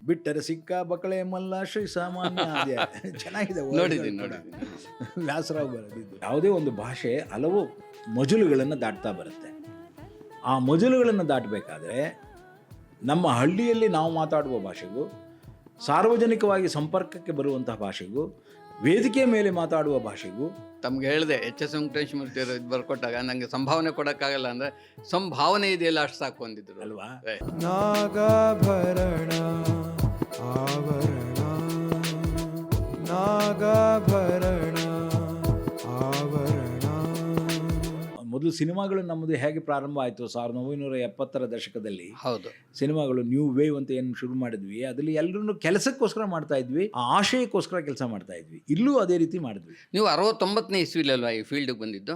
ಬಿಟ್ಟರೆ ಸಿಕ್ಕ ಬಕಳೆ ಮಲ್ಲ ಶ್ರೀ ಸಾಮಾನ್ಯ ಅದೇ ಚೆನ್ನಾಗಿದೆ ನೋಡಿದ್ದೀನಿ ಕೂಡ. ನೋಡಿದ್ದೀನಿ. ವ್ಯಾಸರಾವ್ ಬರೆದಿದ್ದು. ಯಾವುದೇ ಒಂದು ಭಾಷೆ ಹಲವು ಮಜಲುಗಳನ್ನು ದಾಟ್ತಾ ಬರುತ್ತೆ. ಆ ಮಜಲುಗಳನ್ನು ದಾಟಬೇಕಾದ್ರೆ ನಮ್ಮ ಹಳ್ಳಿಯಲ್ಲಿ ನಾವು ಮಾತಾಡುವ ಭಾಷೆಗೂ, ಸಾರ್ವಜನಿಕವಾಗಿ ಸಂಪರ್ಕಕ್ಕೆ ಬರುವಂತಹ ಭಾಷೆಗೂ, ವೇದಿಕೆ ಮೇಲೆ ಮಾತಾಡುವ ಭಾಷೆಗೂ, ತಮ್ಗೆ ಹೇಳಿದೆ ಎಚ್ ಎಸ್ ವೆಂಕಟೇಶ್ ಮೂರ್ತಿ ಅವರು ಇದು ಬರ್ಕೊಟ್ಟಾಗ ನನಗೆ ಸಂಭಾವನೆ ಕೊಡೋಕ್ಕಾಗಲ್ಲ ಅಂದರೆ ಸಂಭಾವನೆ ಇದೆಯಲ್ಲ ಅಷ್ಟು ಸಾಕು ಅಂದಿದ್ರು ಅಲ್ವಾ? ನಾಗಾಭರಣ ಆವರಣ ನಾಗಾಭರಣ ಆವರಣ. ಮೊದಲು ಸಿನಿಮಾಗಳು ನಮ್ಮದು ಹೇಗೆ ಪ್ರಾರಂಭ ಆಯಿತು 1970ರ ದಶಕದಲ್ಲಿ ಹೌದು. ಸಿನಿಮಾಗಳು ನ್ಯೂ ವೇವ್ ಅಂತ ಏನು ಶುರು ಮಾಡಿದ್ವಿ, ಅದರಲ್ಲಿ ಎಲ್ಲರೂ ಕೆಲಸಕ್ಕೋಸ್ಕರ ಮಾಡ್ತಾ ಇದ್ವಿ, ಆ ಆಶಯಕ್ಕೋಸ್ಕರ ಕೆಲಸ ಮಾಡ್ತಾ ಇದ್ವಿ. ಇಲ್ಲೂ ಅದೇ ರೀತಿ ಮಾಡಿದ್ವಿ. ನೀವು 69ನೇ ಇಸ್ವಿಲಿ ಅಲ್ವಾ ಈ ಫೀಲ್ಡ್ಗೆ ಬಂದಿದ್ದು,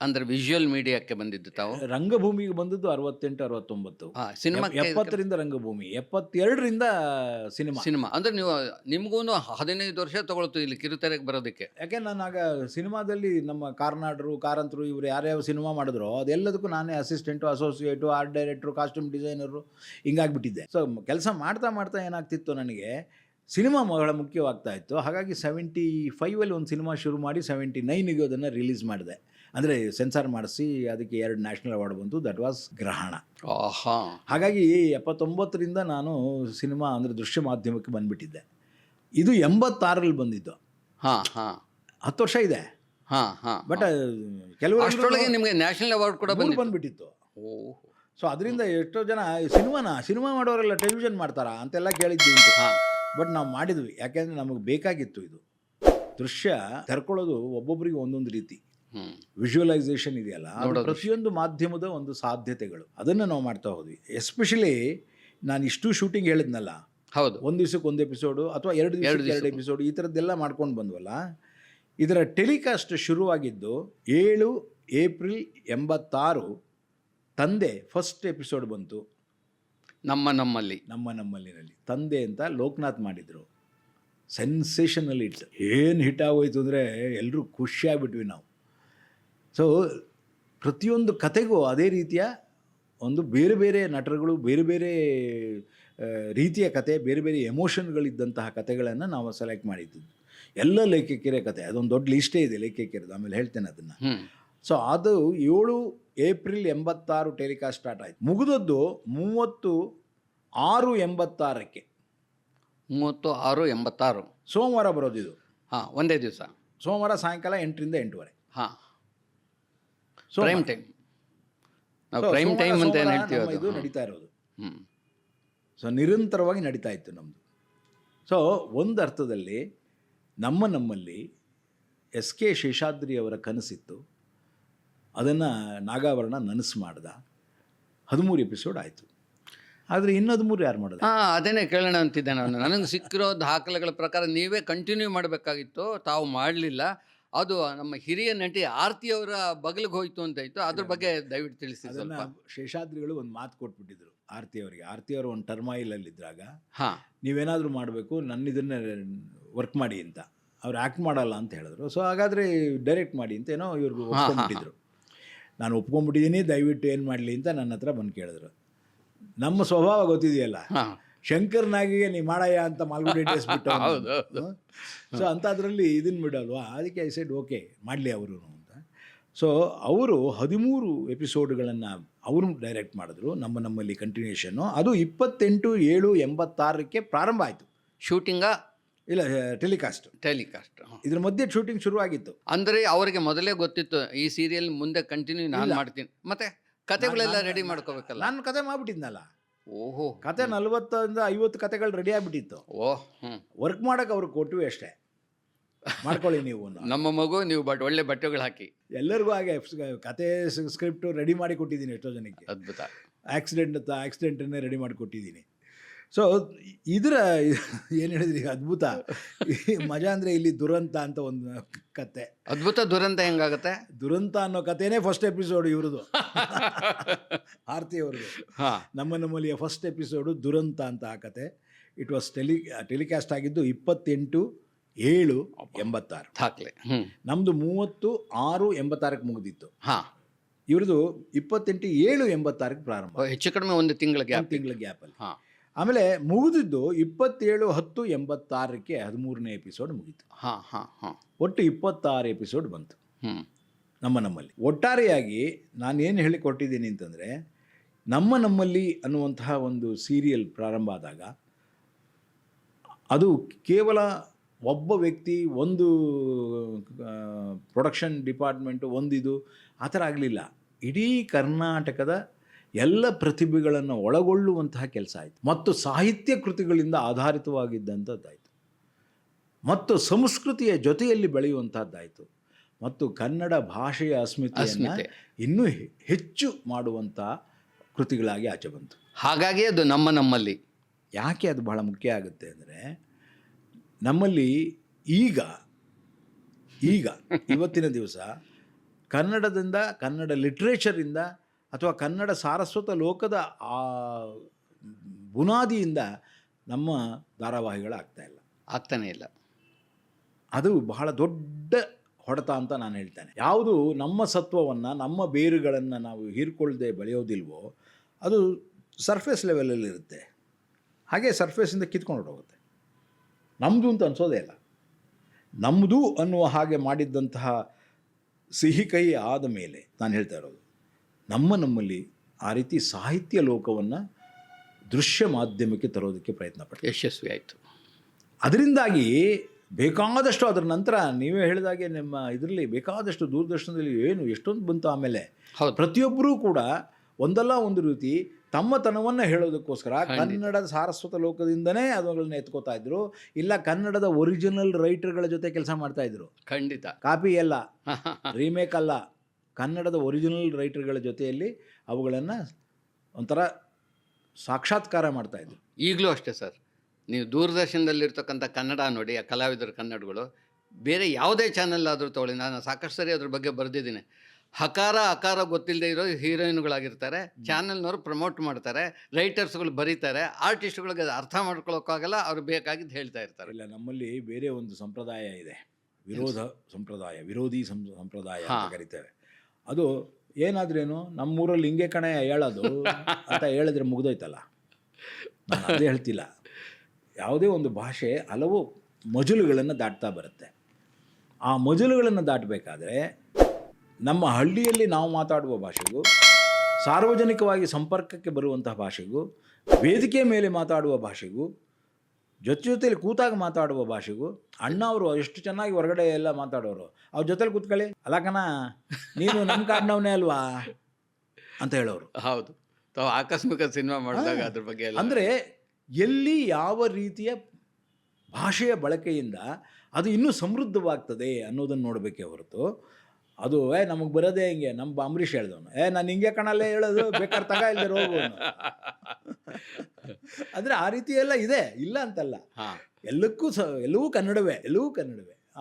ಅಂದರೆ ವಿಜುವಲ್ ಮೀಡಿಯಾಕ್ಕೆ ಬಂದಿದ್ದು ತಾವು? ರಂಗಭೂಮಿಗೆ ಬಂದದ್ದು 68 69. ಸಿನಿಮಾ 70ರಿಂದ ರಂಗಭೂಮಿ, 72ರಿಂದ ಸಿನಿಮಾ. ಅಂದರೆ ನೀವು ನಿಮಗೂ 15 ವರ್ಷ ತಗೊಳ್ತು ಇಲ್ಲಿ ಕಿರುತೆರೆಗೆ ಬರೋದಕ್ಕೆ. ಯಾಕೆ ನಾನು ಆಗ ಸಿನಿಮಾದಲ್ಲಿ ನಮ್ಮ ಕಾರ್ನಾಡರು, ಕಾರಂತರು ಇವರು ಯಾರ್ಯಾವ ಸಿನಿಮಾ ಮಾಡಿದ್ರು ಅದೆಲ್ಲದಕ್ಕೂ ನಾನೇ assistant, associate, art director, costume designer ಹಿಂಗಾಗ್ಬಿಟ್ಟಿದ್ದೆ. ಸೊ ಕೆಲಸ ಮಾಡ್ತಾ ಮಾಡ್ತಾ ಏನಾಗ್ತಿತ್ತು, ನನಗೆ ಸಿನಿಮಾ ಬಹಳ ಮುಖ್ಯವಾಗ್ತಾ ಇತ್ತು. ಹಾಗಾಗಿ 75ಅಲ್ಲಿ ಒಂದು ಸಿನಿಮಾ ಶುರು ಮಾಡಿ 79ಗೆ ಅದನ್ನು ರಿಲೀಸ್ ಮಾಡಿದೆ. ಅಂದರೆ ಸೆನ್ಸಾರ್ ಮಾಡಿಸಿ ಅದಕ್ಕೆ 2 ನ್ಯಾಷನಲ್ ಅವಾರ್ಡ್ ಬಂತು. ದಟ್ ವಾಸ್ ಗ್ರಹಣ. ಹಾಗಾಗಿ 79ರಿಂದ ನಾನು ಸಿನಿಮಾ ಅಂದರೆ ದೃಶ್ಯ ಮಾಧ್ಯಮಕ್ಕೆ ಬಂದುಬಿಟ್ಟಿದ್ದೆ. ಇದು 86ರಲ್ಲಿ ಬಂದಿದ್ದು. 10 ವರ್ಷ ಇದೆ. ಬಟ್ ಕೆಲವು ಅಷ್ಟರೊಳಗೆ ನಿಮಗೆ ನ್ಯಾಷನಲ್ ಅವಾರ್ಡ್ ಕೂಡ ಬಂದುಬಿಟ್ಟಿತ್ತು. ಸೊ ಅದರಿಂದ ಎಷ್ಟೋ ಜನ ಸಿನಿಮಾ ಮಾಡೋರೆಲ್ಲ ಟೆಲಿವಿಷನ್ ಮಾಡ್ತಾರಾ ಅಂತೆಲ್ಲ ಕೇಳಿದ್ದು ಉಂಟು. ಬಟ್ ನಾವು ಮಾಡಿದ್ವಿ, ಯಾಕೆಂದರೆ ನಮಗೆ ಬೇಕಾಗಿತ್ತು. ಇದು ದೃಶ್ಯ ತರ್ಕೊಳ್ಳೋದು ಒಬ್ಬೊಬ್ಬರಿಗೆ ಒಂದೊಂದು ರೀತಿ ವಿಜುವಲೈಸೇಷನ್ ಇದೆಯಲ್ಲ, ಅದು ಪ್ರತಿಯೊಂದು ಮಾಧ್ಯಮದ ಒಂದು ಸಾಧ್ಯತೆಗಳು, ಅದನ್ನು ನಾವು ಮಾಡ್ತಾ ಹೋದ್ವಿ. ಎಸ್ಪೆಷಲಿ ನಾನು ಇಷ್ಟು ಶೂಟಿಂಗ್ ಹೇಳಿದ್ನಲ್ಲ, ಹೌದು, ಒಂದು ದಿವಸಕ್ಕೆ ಒಂದು ಎಪಿಸೋಡು ಅಥವಾ 2 ದಿವಸಕ್ಕೆ 2 ಎಪಿಸೋಡು, ಈ ಥರದ್ದೆಲ್ಲ ಮಾಡ್ಕೊಂಡು ಬಂದ್ವಲ್ಲ. ಇದರ ಟೆಲಿಕಾಸ್ಟ್ ಶುರುವಾಗಿದ್ದು 7 ಏಪ್ರಿಲ್ 86. ತಂದೆ ಫಸ್ಟ್ ಎಪಿಸೋಡ್ ಬಂತು ನಮ್ಮಲ್ಲಿನಲ್ಲಿ. ತಂದೆ ಅಂತ ಲೋಕನಾಥ್ ಮಾಡಿದರು. Sensational hit. ಏನು ಹಿಟ್ ಆಗೋಯ್ತು ಅಂದರೆ ಎಲ್ಲರೂ ಖುಷಿಯಾಗ್ಬಿಟ್ವಿ ನಾವು. ಸೊ ಪ್ರತಿಯೊಂದು ಕತೆಗೂ ಅದೇ ರೀತಿಯ ಒಂದು ಬೇರೆ ಬೇರೆ ನಟರುಗಳು, ಬೇರೆ ಬೇರೆ ರೀತಿಯ ಕತೆ, ಬೇರೆ ಬೇರೆ ಎಮೋಷನ್ಗಳಿದ್ದಂತಹ ಕತೆಗಳನ್ನು ನಾವು ಸೆಲೆಕ್ಟ್ ಮಾಡಿದ್ದು. ಎಲ್ಲ ಲೇಖಕಿಯರ ಕತೆ, ಅದೊಂದು ದೊಡ್ಡ ಲಿಸ್ಟೇ ಇದೆ ಲೇಖಕಿಯರದು, ಆಮೇಲೆ ಹೇಳ್ತೇನೆ ಅದನ್ನು. ಸೊ ಅದು 7 ಏಪ್ರಿಲ್ 86 ಟೆಲಿಕಾಸ್ಟ್ ಸ್ಟಾರ್ಟ್ ಆಯಿತು. ಮುಗಿದದ್ದು 30/6/86ಕ್ಕೆ. 30/6/86 ಸೋಮವಾರ ಬರೋದಿದು. ಒಂದೇ ದಿವಸ, ಸೋಮವಾರ ಸಾಯಂಕಾಲ 8ರಿಂದ 8:15. Prime time. ಪ್ರೈಮ್ ಟೈಮ್ ಅಂತ ಏನು ಹೇಳ್ತೀವಿ, ಇದು ನಡೀತಾ ಇರೋದು. ಸೊ ನಿರಂತರವಾಗಿ ನಡೀತಾ ಇತ್ತು ನಮ್ಮದು. ಸೊ ಒಂದು ಅರ್ಥದಲ್ಲಿ ನಮ್ಮಲ್ಲಿ SK ಶೇಷಾದ್ರಿ ಅವರ ಕನಸಿತ್ತು. ಅದನ್ನು ನಾಗಾಭರಣ ನನಸು ಮಾಡ್ದ. 13 ಎಪಿಸೋಡ್ ಆಯಿತು. ಆದರೆ ಇನ್ನು 13 ಯಾರು ಮಾಡೋದು? ಅದೇನೇ ಕೇಳೋಣ ಅಂತಿದ್ದೆ ನಾನು. ನನಗೆ ಸಿಕ್ಕಿರೋ ದಾಖಲೆಗಳ ಪ್ರಕಾರ ನೀವೇ ಕಂಟಿನ್ಯೂ ಮಾಡಬೇಕಾಗಿತ್ತು, ತಾವು ಮಾಡಲಿಲ್ಲ. ಅದು ನಮ್ಮ ಹಿರಿಯ ನಟಿ ಆರ್ತಿ ಅವರ ಬಗಲಿಗೆ ಹೋಯ್ತು ಅಂತ ಇತ್ತು. ಅದ್ರ ಬಗ್ಗೆ ದಯವಿಟ್ಟು ತಿಳಿಸಿ ಸ್ವಲ್ಪ. ಶೇಷಾದ್ರಿಗಳು ಒಂದು ಮಾತು ಕೊಟ್ಬಿಟ್ಟಿದ್ರು ಆರ್ತಿ ಅವರಿಗೆ. ಆರ್ತಿ ಅವರು ಒಂದು ಟರ್ಮಾಯಿಲಲ್ಲಿದ್ದಾಗ ನೀವೇನಾದರೂ ಮಾಡಬೇಕು, ನನ್ನ ಇದನ್ನೇ ವರ್ಕ್ ಮಾಡಿ ಅಂತ. ಅವ್ರು ಆ್ಯಕ್ಟ್ ಮಾಡಲ್ಲ ಅಂತ ಹೇಳಿದ್ರು. ಸೊ ಹಾಗಾದರೆ ಡೈರೆಕ್ಟ್ ಮಾಡಿ ಅಂತ ಏನೋ ಇವ್ರಿಗೆ ಒಪ್ಕೊಂಡ್ಬಿಟ್ಟಿದ್ರು. ನಾನು ಒಪ್ಕೊಂಡ್ಬಿಟ್ಟಿದ್ದೀನಿ, ದಯವಿಟ್ಟು ಏನು ಮಾಡಲಿ ಅಂತ ನನ್ನ ಹತ್ರ ಬಂದು ಕೇಳಿದ್ರು. ನಮ್ಮ ಸ್ವಭಾವ ಗೊತ್ತಿದೆಯಲ್ಲ, ಶಂಕರ್ನಾಗಿಗೆ ನೀ ಮಾಡಯ್ಯ ಅಂತ ಮಾಲ್ಗುಡಿ ಬಿಟ್ಟು. ಸೊ ಅಂಥದ್ರಲ್ಲಿ ಇದನ್ನು ಬಿಡಲ್ವಾ, ಅದಕ್ಕೆ ಐ ಸೆಡ್ ಓಕೆ ಮಾಡಲಿ ಅವರು ಅಂತ. ಸೊ ಅವರು 13 ಎಪಿಸೋಡ್ಗಳನ್ನು ಅವರು ಡೈರೆಕ್ಟ್ ಮಾಡಿದ್ರು. ನಮ್ಮಲ್ಲಿ ಕಂಟಿನ್ಯೂಷನ್ನು. ಅದು 28/7/86ಕ್ಕೆ ಪ್ರಾರಂಭ ಆಯಿತು. ಶೂಟಿಂಗಾ? ಇಲ್ಲ, ಟೆಲಿಕಾಸ್ಟ್. ಇದ್ರ ಮಧ್ಯೆ ಶೂಟಿಂಗ್ ಶುರುವಾಗಿತ್ತು. ಅಂದರೆ ಅವರಿಗೆ ಮೊದಲೇ ಗೊತ್ತಿತ್ತು ಈ ಸೀರಿಯಲ್ ಮುಂದೆ ಕಂಟಿನ್ಯೂ ನಾನು ಮಾಡ್ತೀನಿ. ಮತ್ತೆ ಕತೆಗಳೆಲ್ಲ ರೆಡಿ ಮಾಡ್ಕೋಬೇಕಲ್ಲ. ನಾನು ಕತೆ ಮಾಡಿಬಿಟ್ಟಿದ್ನಲ್ಲ. ಓಹೋ, ಕತೆ 40 50 ಕತೆಗಳು ರೆಡಿ ಆಗಿಬಿಟ್ಟಿತ್ತು. ವರ್ಕ್ ಮಾಡೋಕೆ ಅವ್ರಿಗೆ ಕೊಟ್ವಿ ಅಷ್ಟೇ, ಮಾಡ್ಕೊಳ್ಳಿ ನೀವು. ನಮ್ಮ ಮಗು ನೀವು ಒಳ್ಳೆ ಬಟ್ಟೆಗಳು ಹಾಕಿ. ಎಲ್ಲರಿಗೂ ಹಾಗೆ ಕತೆ ಸ್ಕ್ರಿಪ್ಟ್ ರೆಡಿ ಮಾಡಿ ಕೊಟ್ಟಿದ್ದೀನಿ ಎಷ್ಟೋ ಜನಕ್ಕೆ. ಅದ್ಭುತ. ಆಕ್ಸಿಡೆಂಟನ್ನೇ ರೆಡಿ ಮಾಡಿ ಕೊಟ್ಟಿದ್ದೀನಿ. ಸೊ ಇದರ ಏನು ಹೇಳಿದ್ರಿ, ಅದ್ಭುತ ಮಜಾ ಅಂದರೆ ಇಲ್ಲಿ ದುರಂತ ಅಂತ ಒಂದು ಕತೆ. ಅದ್ಭುತ ದುರಂತ ಹೆಂಗಾಗತ್ತೆ? ದುರಂತ ಅನ್ನೋ ಕಥೆನೇ ಫಸ್ಟ್ ಎಪಿಸೋಡ್ ಇವ್ರದ್ದು, ಆರ್ತಿ ಅವ್ರದ್ದು. ನಮ್ಮಲ್ಲಿಯ ಫಸ್ಟ್ ಎಪಿಸೋಡು ದುರಂತ ಅಂತ ಆ ಕತೆ. ಇಟ್ ವಾಸ್ ಟೆಲಿಕಾಸ್ಟ್ ಆಗಿದ್ದು 28/7/86. ದಾಖಲೆ. ನಮ್ಮದು 30/6/86ಕ್ಕೆ ಮುಗಿದಿತ್ತು. ಇವ್ರದ್ದು 28/7/86ಕ್ಕೆ ಪ್ರಾರಂಭ. ಹೆಚ್ಚು ಕಡಿಮೆ ಒಂದು ತಿಂಗಳ ಗ್ಯಾಪಲ್ಲಿ. ಗ್ಯಾಪಲ್ಲಿ. ಆಮೇಲೆ ಮುಗಿದಿದ್ದು 27/10/86ಕ್ಕೆ 13ನೇ ಎಪಿಸೋಡ್ ಮುಗೀತು. ಹಾಂ ಹಾಂ ಹಾಂ. ಒಟ್ಟು 26 ಎಪಿಸೋಡ್ ಬಂತು ಹ್ಞೂ. ನಮ್ಮಲ್ಲಿ. ಒಟ್ಟಾರೆಯಾಗಿ ನಾನೇನು ಹೇಳಿಕೊಟ್ಟಿದ್ದೀನಿ ಅಂತಂದರೆ, ನಮ್ಮಲ್ಲಿ ಅನ್ನುವಂತಹ ಒಂದು ಸೀರಿಯಲ್ ಪ್ರಾರಂಭ ಆದಾಗ ಅದು ಕೇವಲ ಒಬ್ಬ ವ್ಯಕ್ತಿ, ಒಂದು ಪ್ರೊಡಕ್ಷನ್ ಡಿಪಾರ್ಟ್ಮೆಂಟು, ಒಂದಿದು ಆ ಥರ ಆಗಲಿಲ್ಲ. ಇಡೀ ಕರ್ನಾಟಕದ ಎಲ್ಲ ಪ್ರತಿಭೆಗಳನ್ನು ಒಳಗೊಳ್ಳುವಂತಹ ಕೆಲಸ ಆಯಿತು. ಮತ್ತು ಸಾಹಿತ್ಯ ಕೃತಿಗಳಿಂದ ಆಧಾರಿತವಾಗಿದ್ದಂಥದ್ದಾಯಿತು, ಮತ್ತು ಸಂಸ್ಕೃತಿಯ ಜೊತೆಯಲ್ಲಿ ಬೆಳೆಯುವಂಥದ್ದಾಯಿತು, ಮತ್ತು ಕನ್ನಡ ಭಾಷೆಯ ಅಸ್ಮಿತೆಯನ್ನು ಇನ್ನೂ ಹೆಚ್ಚು ಮಾಡುವಂಥ ಕೃತಿಗಳಾಗಿ ಆಚೆ ಬಂತು. ಹಾಗಾಗಿ ಅದು ನಮ್ಮಲ್ಲಿ ಯಾಕೆ ಅದು ಬಹಳ ಮುಖ್ಯ ಆಗುತ್ತೆ ಅಂದರೆ, ನಮ್ಮಲ್ಲಿ ಈಗ ಇವತ್ತಿನ ದಿವಸ ಕನ್ನಡದಿಂದ, ಕನ್ನಡ ಲಿಟ್ರೇಚರಿಂದ ಅಥವಾ ಕನ್ನಡ ಸಾರಸ್ವತ ಲೋಕದ ಆ ಬುನಾದಿಯಿಂದ ನಮ್ಮ ಧಾರಾವಾಹಿಗಳಾಗ್ತಾ ಇಲ್ಲ, ಆಗ್ತಾನೆ ಇಲ್ಲ. ಅದು ಬಹಳ ದೊಡ್ಡ ಹೊಡೆತ ಅಂತ ನಾನು ಹೇಳ್ತೇನೆ. ಯಾವುದು ನಮ್ಮ ಸತ್ವವನ್ನು, ನಮ್ಮ ಬೇರುಗಳನ್ನು ನಾವು ಹೀರ್ಕೊಳ್ಳದೆ ಬೆಳೆಯೋದಿಲ್ವೋ ಅದು ಸರ್ಫೇಸ್ ಲೆವೆಲಲ್ಲಿರುತ್ತೆ. ಹಾಗೆ ಸರ್ಫೇಸಿಂದ ಕಿತ್ಕೊಂಡು ಹೋಗುತ್ತೆ. ನಮ್ಮದು ಅಂತ ಅನಿಸೋದೇ ಇಲ್ಲ. ನಮ್ಮದು ಅನ್ನುವ ಹಾಗೆ ಮಾಡಿದ್ದಂತಹ ಸಿಹಿ ಕೈ ಆದ ಮೇಲೆ ನಾನು ಹೇಳ್ತಾ ಇರೋದು, ನಮ್ಮಲ್ಲಿ ಆ ರೀತಿ ಸಾಹಿತ್ಯ ಲೋಕವನ್ನು ದೃಶ್ಯ ಮಾಧ್ಯಮಕ್ಕೆ ತರೋದಕ್ಕೆ ಪ್ರಯತ್ನ ಪಟ್ಟೆ, ಯಶಸ್ವಿ ಆಯಿತು. ಅದರಿಂದಾಗಿ ಬೇಕಾದಷ್ಟು, ಅದರ ನಂತರ ನೀವೇ ಹೇಳಿದಾಗೆ ನಿಮ್ಮ ಇದರಲ್ಲಿ ಬೇಕಾದಷ್ಟು ದೂರದರ್ಶನದಲ್ಲಿ ಎಷ್ಟೊಂದು ಬಂತು. ಆಮೇಲೆ ಪ್ರತಿಯೊಬ್ಬರೂ ಕೂಡ ಒಂದಲ್ಲ ಒಂದು ರೀತಿ ತಮ್ಮತನವನ್ನು ಹೇಳೋದಕ್ಕೋಸ್ಕರ ಕನ್ನಡದ ಸಾರಸ್ವತ ಲೋಕದಿಂದನೇ ಅವುಗಳನ್ನ ಎತ್ಕೋತಾ ಇದ್ರು, ಇಲ್ಲ ಕನ್ನಡದ ಒರಿಜಿನಲ್ ರೈಟರ್ಗಳ ಜೊತೆ ಕೆಲಸ ಮಾಡ್ತಾ ಇದ್ರು. ಖಂಡಿತ ಕಾಪಿ ಅಲ್ಲ, ರೀಮೇಕ್ ಅಲ್ಲ, ಕನ್ನಡದ ಒರಿಜಿನಲ್ ರೈಟರ್ಗಳ ಜೊತೆಯಲ್ಲಿ ಅವುಗಳನ್ನು ಒಂಥರ ಸಾಕ್ಷಾತ್ಕಾರ ಮಾಡ್ತಾಯಿದ್ರು. ಈಗಲೂ ಅಷ್ಟೇ ಸರ್. ನೀವು ದೂರದರ್ಶನದಲ್ಲಿರ್ತಕ್ಕಂಥ ಕನ್ನಡ ನೋಡಿ, ಆ ಕಲಾವಿದರ ಕನ್ನಡಗಳು ಬೇರೆ ಯಾವುದೇ ಚಾನಲ್ ಆದರೂ ತೊಗೊಳ್ಳಿ, ನಾನು ಸಾಕಷ್ಟು ಸರಿ ಅದ್ರ ಬಗ್ಗೆ ಬರೆದಿದ್ದೀನಿ. ಹಕಾರ ಅಕಾರ ಗೊತ್ತಿಲ್ಲದೆ ಇರೋ ಹೀರೋಯಿನ್ಗಳಾಗಿರ್ತಾರೆ, ಚಾನಲ್ನವರು ಪ್ರಮೋಟ್ ಮಾಡ್ತಾರೆ, ರೈಟರ್ಸ್ಗಳು ಬರೀತಾರೆ, ಆರ್ಟಿಸ್ಟ್ಗಳಿಗೆ ಅರ್ಥ ಮಾಡ್ಕೊಳ್ಳೋಕ್ಕಾಗಲ್ಲ, ಅವ್ರು ಬೇಕಾಗಿದ್ದು ಹೇಳ್ತಾ ಇರ್ತಾರೆ. ಇಲ್ಲ, ನಮ್ಮಲ್ಲಿ ಬೇರೆ ಒಂದು ಸಂಪ್ರದಾಯ ಇದೆ, ವಿರೋಧ ಸಂಪ್ರದಾಯ, ವಿರೋಧಿ ಸಂಪ್ರದಾಯ ಅಂತ ಕರಿತೇವೆ. ಅದು ಏನಾದ್ರೇನು ನಮ್ಮೂರಲ್ಲಿ ಹಿಂಗೆ ಕಣೆ ಹೇಳೋದು ಅಂತ ಹೇಳಿದ್ರೆ ಮುಗ್ದೋಯ್ತಲ್ಲ. ನಾನು ಅದೇ ಹೇಳ್ತಿಲ್ಲ. ಯಾವುದೇ ಒಂದು ಭಾಷೆ ಹಲವು ಮಜಲುಗಳನ್ನು ದಾಟ್ತಾ ಬರುತ್ತೆ. ಆ ಮಜಲುಗಳನ್ನು ದಾಟಬೇಕಾದ್ರೆ ನಮ್ಮ ಹಳ್ಳಿಯಲ್ಲಿ ನಾವು ಮಾತಾಡುವ ಭಾಷೆಗೂ, ಸಾರ್ವಜನಿಕವಾಗಿ ಸಂಪರ್ಕಕ್ಕೆ ಬರುವಂತಹ ಭಾಷೆಗೂ, ವೇದಿಕೆ ಮೇಲೆ ಮಾತಾಡುವ ಭಾಷೆಗೂ, ಜೊತೆಯಲ್ಲಿ ಕೂತಾಗ ಮಾತಾಡುವ ಭಾಷೆಗೂ, ಅಣ್ಣ ಅವರು ಎಷ್ಟು ಚೆನ್ನಾಗಿ ಹೊರಗಡೆ ಎಲ್ಲ ಮಾತಾಡೋರು, ಅವ್ರ ಜೊತೆಲಿ ಕೂತ್ಕೊಳ್ಳಿ, ಅಲ್ಲ ಕಣ ನೀನು ನಮ್ಮ ಕಾಡ್ನವನೇ ಅಲ್ವಾ ಅಂತ ಹೇಳೋರು. ಹೌದು, ತಾವು ಆಕಸ್ಮಿಕ ಸಿನಿಮಾ ಮಾಡಿದಾಗ ಅದ್ರ ಬಗ್ಗೆ ಅಂದರೆ ಎಲ್ಲಿ ಯಾವ ರೀತಿಯ ಭಾಷೆಯ ಬಳಕೆಯಿಂದ ಅದು ಇನ್ನೂ ಸಮೃದ್ಧವಾಗ್ತದೆ ಅನ್ನೋದನ್ನು ನೋಡಬೇಕೇ ಹೊರತು, ಅದು ನಮಗೆ ಬರೋದೇ ಹಿಂಗೆ, ನಮ್ಮ ಅಂಬರೀಷ್ ಹೇಳ್ದವನು ನಾನು ಹಿಂಗೆ ಕಣಲ್ಲೇ ಹೇಳೋದು, ಬೇಕಾದ್ರೆ ತಗ ಇಲ್ಲದೆ ರೋಗು ಅಂದರೆ ಆ ರೀತಿ ಎಲ್ಲ ಇದೆ, ಇಲ್ಲ ಅಂತಲ್ಲ. ಎಲ್ಲವೂ ಕನ್ನಡವೇ.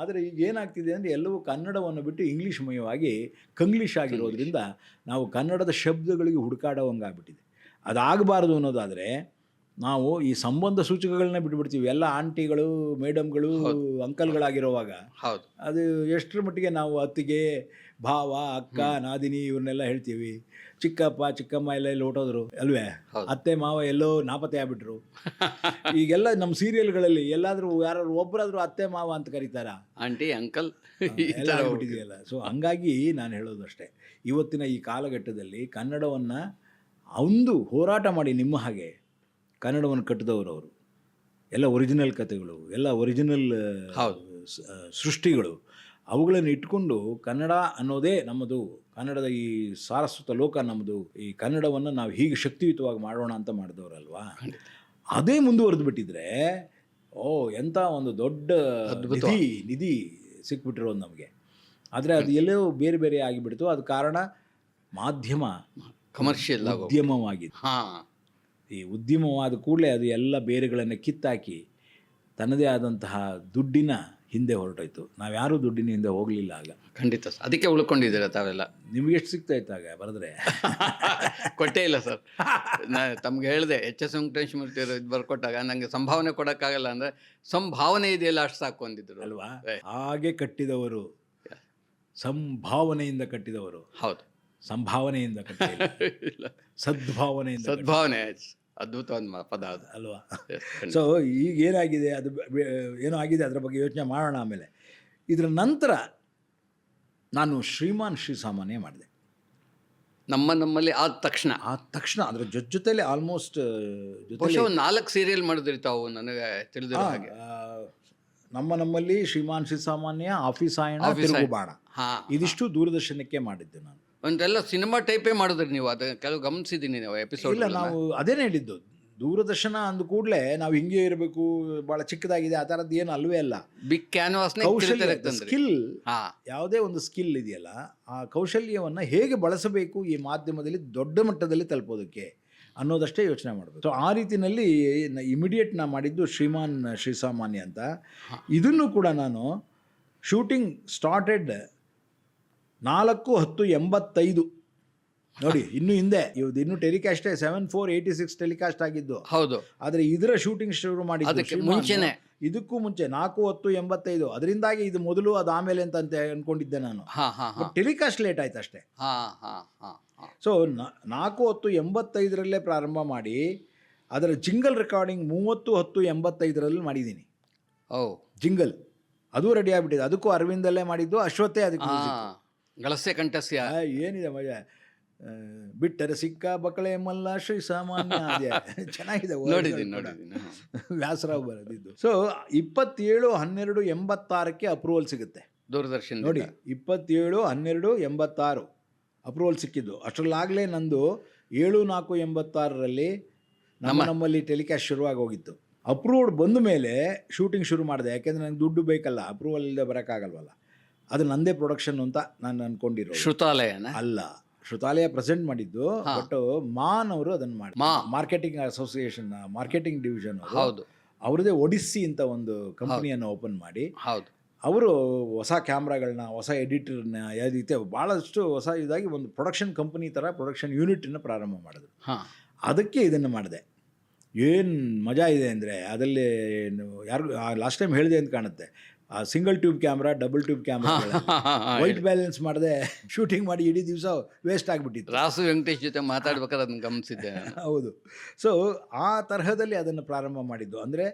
ಆದರೆ ಈಗ ಏನಾಗ್ತಿದೆ ಅಂದರೆ, ಎಲ್ಲವೂ ಕನ್ನಡವನ್ನು ಬಿಟ್ಟು ಇಂಗ್ಲೀಷ್ ಮಯವಾಗಿ ಕಂಗ್ಲೀಷ್ ಆಗಿರೋದ್ರಿಂದ ನಾವು ಕನ್ನಡದ ಶಬ್ದಗಳಿಗೆ ಹುಡುಕಾಡೋವಂಗಾಗ್ಬಿಟ್ಟಿದೆ. ಅದಾಗಬಾರ್ದು ಅನ್ನೋದಾದರೆ ನಾವು ಈ ಸಂಬಂಧ ಸೂಚಕಗಳನ್ನ ಬಿಟ್ಬಿಡ್ತೀವಿ. ಎಲ್ಲ ಆಂಟಿಗಳು, ಮೇಡಮ್ಗಳು, ಅಂಕಲ್ಗಳಾಗಿರೋವಾಗ ಅದು ಎಷ್ಟರ ಮಟ್ಟಿಗೆ ನಾವು ಅತ್ತಿಗೆ, ಭಾವ, ಅಕ್ಕ, ನಾದಿನಿ ಇವ್ರನ್ನೆಲ್ಲ ಹೇಳ್ತೀವಿ. ಚಿಕ್ಕಪ್ಪ ಚಿಕ್ಕಮ್ಮ ಎಲ್ಲ ಹೊಟ್ಟೋದ್ರು ಅಲ್ವೇ, ಅತ್ತೆ ಮಾವ ಎಲ್ಲೋ ನಾಪತ್ತೆ ಆಗ್ಬಿಟ್ರು. ಈಗೆಲ್ಲ ನಮ್ಮ ಸೀರಿಯಲ್ಗಳಲ್ಲಿ ಎಲ್ಲಾದರೂ ಯಾರು ಒಬ್ಬರಾದರೂ ಅತ್ತೆ ಮಾವ ಅಂತ ಕರೀತಾರ, ಆಂಟಿ ಅಂಕಲ್ ಎಲ್ಲ ಆಗ್ಬಿಟ್ಟಿದೆಯಲ್ಲ. ಸೊ ಹಂಗಾಗಿ ನಾನು ಹೇಳೋದು ಅಷ್ಟೇ, ಇವತ್ತಿನ ಈ ಕಾಲಘಟ್ಟದಲ್ಲಿ ಕನ್ನಡವನ್ನು ಒಂದು ಹೋರಾಟ ಮಾಡಿ ನಿಮ್ಮ ಹಾಗೆ ಕನ್ನಡವನ್ನು ಕಟ್ಟಿದವರು ಅವರು, ಎಲ್ಲ ಒರಿಜಿನಲ್ ಕಥೆಗಳು, ಎಲ್ಲ ಒರಿಜಿನಲ್ ಸೃಷ್ಟಿಗಳು, ಅವುಗಳನ್ನು ಇಟ್ಕೊಂಡು ಕನ್ನಡ ಅನ್ನೋದೇ ನಮ್ಮದು, ಕನ್ನಡದ ಈ ಸಾರಸ್ವತ ಲೋಕ ನಮ್ಮದು, ಈ ಕನ್ನಡವನ್ನು ನಾವು ಹೀಗೆ ಶಕ್ತಿಯುತವಾಗಿ ಮಾಡೋಣ ಅಂತ ಮಾಡಿದವರಲ್ವಾ. ಅದೇ ಮುಂದುವರೆದು ಬಿಟ್ಟಿದ್ರೆ ಎಂಥ ಒಂದು ದೊಡ್ಡ ನಿಧಿ ಸಿಕ್ಬಿಟ್ಟಿರೋದು ನಮಗೆ. ಆದರೆ ಅದು ಎಲ್ಲೋ ಬೇರೆ ಬೇರೆ ಆಗಿಬಿಡ್ತು. ಅದು ಕಾರಣ ಮಾಧ್ಯಮ ಕಮರ್ಷಿಯಲ್ ಉದ್ಯಮವಾಗಿದೆ. ಈ ಉದ್ಯಮವಾದ ಕೂಡಲೇ ಅದು ಎಲ್ಲ ಬೇರೆಗಳನ್ನು ಕಿತ್ತಾಕಿ ತನ್ನದೇ ಆದಂತಹ ದುಡ್ಡಿನ ಹಿಂದೆ ಹೊರಟೋಯ್ತು. ನಾವ್ಯಾರೂ ದುಡ್ಡಿನ ಹಿಂದೆ ಹೋಗಲಿಲ್ಲ ಆಗ. ಖಂಡಿತ, ಅದಕ್ಕೆ ಉಳ್ಕೊಂಡಿದ್ದೀರ ತಾವೆಲ್ಲ. ನಿಮ್ಗೆ ಎಷ್ಟು ಸಿಗ್ತಾಯಿತ್ತು ಆಗ ಬರೆದ್ರೆ? ಕೊಟ್ಟೇ ಇಲ್ಲ ಸರ್. ನಾನು ತಮ್ಗೆ ಹೇಳಿದೆ, HS ವೆಂಕಟೇಶ್ಮೂರ್ತಿ ಅವರು ಇದು ಬರ್ಕೊಟ್ಟಾಗ ನನಗೆ ಸಂಭಾವನೆ ಕೊಡೋಕ್ಕಾಗಲ್ಲ ಅಂದರೆ, ಸಂಭಾವನೆ ಇದೆಯಲ್ಲ ಅಷ್ಟು ಸಾಕು ಅಂದಿದ್ರು ಅಲ್ವಾ. ಹಾಗೆ ಕಟ್ಟಿದವರು, ಸಂಭಾವನೆಯಿಂದ ಕಟ್ಟಿದವರು. ಹೌದು, ಸಂಭಾವನೆಯಿಂದ ಕಟ್ಟಿಲ್ಲ, ಸದ್ಭಾವನೆಯಿಂದ. ಸದ್ಭಾವನೆ ಅದ್ಭುತವಾದ ಪದ ಅದು. ಅಲ್ವಾ? Yes, ಖಂಡಿತ. ಸೊ ಈಗ ಏನಾಗಿದೆ ಅದು ಏನೋ ಆಗಿದೆ, ಅದರ ಬಗ್ಗೆ ಯೋಚನೆ ಮಾಡೋಣ ಆಮೇಲೆ. ಇದರ ನಂತರ ನಾನು ಶ್ರೀಮಾನ್ ಶ್ರೀಸಾಮಾನ್ಯ ಮಾಡಿದೆ. ನಮ್ಮಲ್ಲಿ ಆದ ತಕ್ಷಣ ಅದರ ಜೊತೆಲಿ ಆಲ್ಮೋಸ್ಟ್ ಬಹುಶಃ ಒಂದು 4 ಸೀರಿಯಲ್ ಮಾಡಿದ್ರಿ ತಾವು, ನನಗೆ ತಿಳಿದಿರೋ ಹಾಗೆ. ನಮ್ಮಲ್ಲಿ ಶ್ರೀಮಾನ್ ಶ್ರೀಸಾಮಾನ್ಯ, ಆಫೀಸ್ ಆಯಣ, ಆಫೀಸ್ ತಿರುಗುಬಾಣ, ಹಾ, ಇದಿಷ್ಟು ದೂರದರ್ಶನಕ್ಕೆ ಮಾಡಿದ್ದೆ ನಾನು. ಒಂದೆಲ್ಲ ಸಿನಿಮಾ ಟೈಪೇ ಮಾಡಿದ್ರಿ ನೀವು, ಅದು ಕೆಲವು ಗಮನಿಸಿದ್ದೀನಿ ನೀವು ಎಪಿಸೋಡ್. ಇಲ್ಲ, ನಾವು ಅದೇನೇ ಹೇಳಿದ್ದು, ದೂರದರ್ಶನ ಅಂದ ಕೂಡಲೇ ನಾವು ಹಿಂಗೆ ಇರಬೇಕು, ಭಾಳ ಚಿಕ್ಕದಾಗಿದೆ, ಆ ಥರದ್ದು ಏನು ಅಲ್ವೇ ಅಲ್ಲ. ಬಿಗ್ ಕ್ಯಾನ್ವಾಸ್ ಕೌಶಲ್ಯ, ಸ್ಕಿಲ್, ಯಾವುದೇ ಒಂದು ಸ್ಕಿಲ್ ಇದೆಯಲ್ಲ, ಆ ಕೌಶಲ್ಯವನ್ನು ಹೇಗೆ ಬಳಸಬೇಕು ಈ ಮಾಧ್ಯಮದಲ್ಲಿ ದೊಡ್ಡ ಮಟ್ಟದಲ್ಲಿ ತಲುಪೋದಕ್ಕೆ ಅನ್ನೋದಷ್ಟೇ ಯೋಚನೆ ಮಾಡಬೇಕು. ಸೊ ಆ ರೀತಿಯಲ್ಲಿ ಇಮಿಡಿಯೇಟ್ ನಾ ಮಾಡಿದ್ದು ಶ್ರೀಮಾನ್ ಶ್ರೀಸಾಮಾನ್ಯ ಅಂತ. ಇದನ್ನು ಕೂಡ ನಾನು ಶೂಟಿಂಗ್ ಸ್ಟಾರ್ಟೆಡ್ 4/10/85, ನೋಡಿ ಇನ್ನೂ ಹಿಂದೆ, ಇನ್ನು ಟೆಲಿಕಾಸ್ಟೇ 7/4/86 ಟೆಲಿಕಾಸ್ಟ್ ಆಗಿದ್ದು. ಹೌದು, ಆದರೆ ಇದರ ಶೂಟಿಂಗ್ ಶುರು ಮಾಡಿದ್ದು ಮುಂಚೆನೆ, ಇದಕ್ಕೂ ಮುಂಚೆ 4/10/85. ಅದರಿಂದಾಗಿ ಇದು ಮೊದಲು ಅದು ಆಮೇಲೆ ಅಂತ ಅನ್ಕೊಂಡಿದ್ದೆ ನಾನು. ಟೆಲಿಕಾಸ್ಟ್ ಲೇಟ್ ಆಯ್ತು ಅಷ್ಟೇ. ಸೊ 4/10/85 ಪ್ರಾರಂಭ ಮಾಡಿ ಅದರ ಜಿಂಗಲ್ ರೆಕಾರ್ಡಿಂಗ್ 30/10/85 ಮಾಡಿದ್ದೀನಿ. ಜಿಂಗಲ್ ಅದು ರೆಡಿ ಆಗಿಬಿಟ್ಟಿದೆ. ಅದಕ್ಕೂ ಅರವಿಂದಲ್ಲೇ ಮಾಡಿದ್ದು, ಅಶ್ವತ್ಥೇ ಅದಕ್ಕೆ ಗಳಸೆ ಕಂಠಸ್ಯ. ಏನಿದೆ ಮಜಾ, ಬಿಟ್ಟರೆ ಸಿಕ್ಕ ಬಕಳೆ ಮಲ್ಲ ಶ್ರೀ ಸಾಮಾನ್ಯ, ಅದೇ ಚೆನ್ನಾಗಿದೆ, ವ್ಯಾಸರಾವ್ ಬರೆದಿದ್ದು. ಸೊ 27/12/86 ಅಪ್ರೂವಲ್ ಸಿಗುತ್ತೆ ದೂರದರ್ಶನ. ನೋಡಿ 27/12/86 ಅಪ್ರೂವಲ್ ಸಿಕ್ಕಿದ್ದು. ಅಷ್ಟರಲ್ಲಾಗಲೇ ನಂದು 7/4/86 ನಮ್ಮಲ್ಲಿ ಟೆಲಿಕಾಸ್ಟ್ ಶುರುವಾಗಿ ಹೋಗಿತ್ತು. ಅಪ್ರೂವ್ಡ್ ಬಂದ ಮೇಲೆ ಶೂಟಿಂಗ್ ಶುರು ಮಾಡಿದೆ, ಯಾಕೆಂದರೆ ನನಗೆ ದುಡ್ಡು ಬೇಕಲ್ಲ, ಅಪ್ರೂವಲ್ ಇಲ್ಲದೆ ಬರೋಕ್ಕಾಗಲ್ವಲ್ಲ. ಅದು ನಂದೇ ಪ್ರೊಡಕ್ಷನ್ ಅಂತ ನಾನು ಅಂದ್ಕೊಂಡಿರೋ. ಶ್ರುತಾಲಯನ ಅಲ್ಲ, ಶ್ರುತಾಲಯ ಪ್ರೆಸೆಂಟ್ ಮಾಡಿದ್ದು, ಬಟ್ ಮಾನ್ ಅವರು ಅದನ್ನು ಮಾಡಿ, ಮಾರ್ಕೆಟಿಂಗ್ ಅಸೋಸಿಯೇಷನ್ ಮಾರ್ಕೆಟಿಂಗ್ ಡಿವಿಷನ್, ಹೌದು, ಅವ್ರದ್ದೇ ಒಡಿಸ್ಸಿ ಅಂತ ಒಂದು ಕಂಪನಿಯನ್ನು ಓಪನ್ ಮಾಡಿ, ಹೌದು, ಅವರು ಹೊಸ ಕ್ಯಾಮ್ರಾಗಳನ್ನ, ಹೊಸ ಎಡಿಟರ್ನ, ಯಾವ ರೀತಿ ಭಾಳಷ್ಟು ಹೊಸ ಇದಾಗಿ ಒಂದು ಪ್ರೊಡಕ್ಷನ್ ಕಂಪನಿ ಥರ ಪ್ರೊಡಕ್ಷನ್ ಯೂನಿಟನ್ನು ಪ್ರಾರಂಭ ಮಾಡಿದ್ರು. ಅದಕ್ಕೆ ಇದನ್ನು ಮಾಡಿದೆ. ಏನು ಮಜಾ ಇದೆ ಅಂದರೆ, ಅದರಲ್ಲಿ ಯಾರಿಗೂ ಲಾಸ್ಟ್ ಟೈಮ್ ಹೇಳಿದೆ ಅಂತ ಕಾಣುತ್ತೆ, single tube camera, double tube camera, white balance ಮಾಡದೆ ಶೂಟಿಂಗ್ ಮಾಡಿ ಇಡೀ ದಿವಸ ವೇಸ್ಟ್ ಆಗಿಬಿಟ್ಟಿತ್ತು. ರಾಸು ವೆಂಕಟೇಶ್ ಜೊತೆ ಮಾತಾಡ್ಬೇಕಾದ್ರೆ ಅದನ್ನು ಗಮನಿಸಿದ್ದೆ. ಹೌದು. ಸೊ ಆ ತರಹದಲ್ಲಿ ಅದನ್ನು ಪ್ರಾರಂಭ ಮಾಡಿದ್ದು. ಅಂದರೆ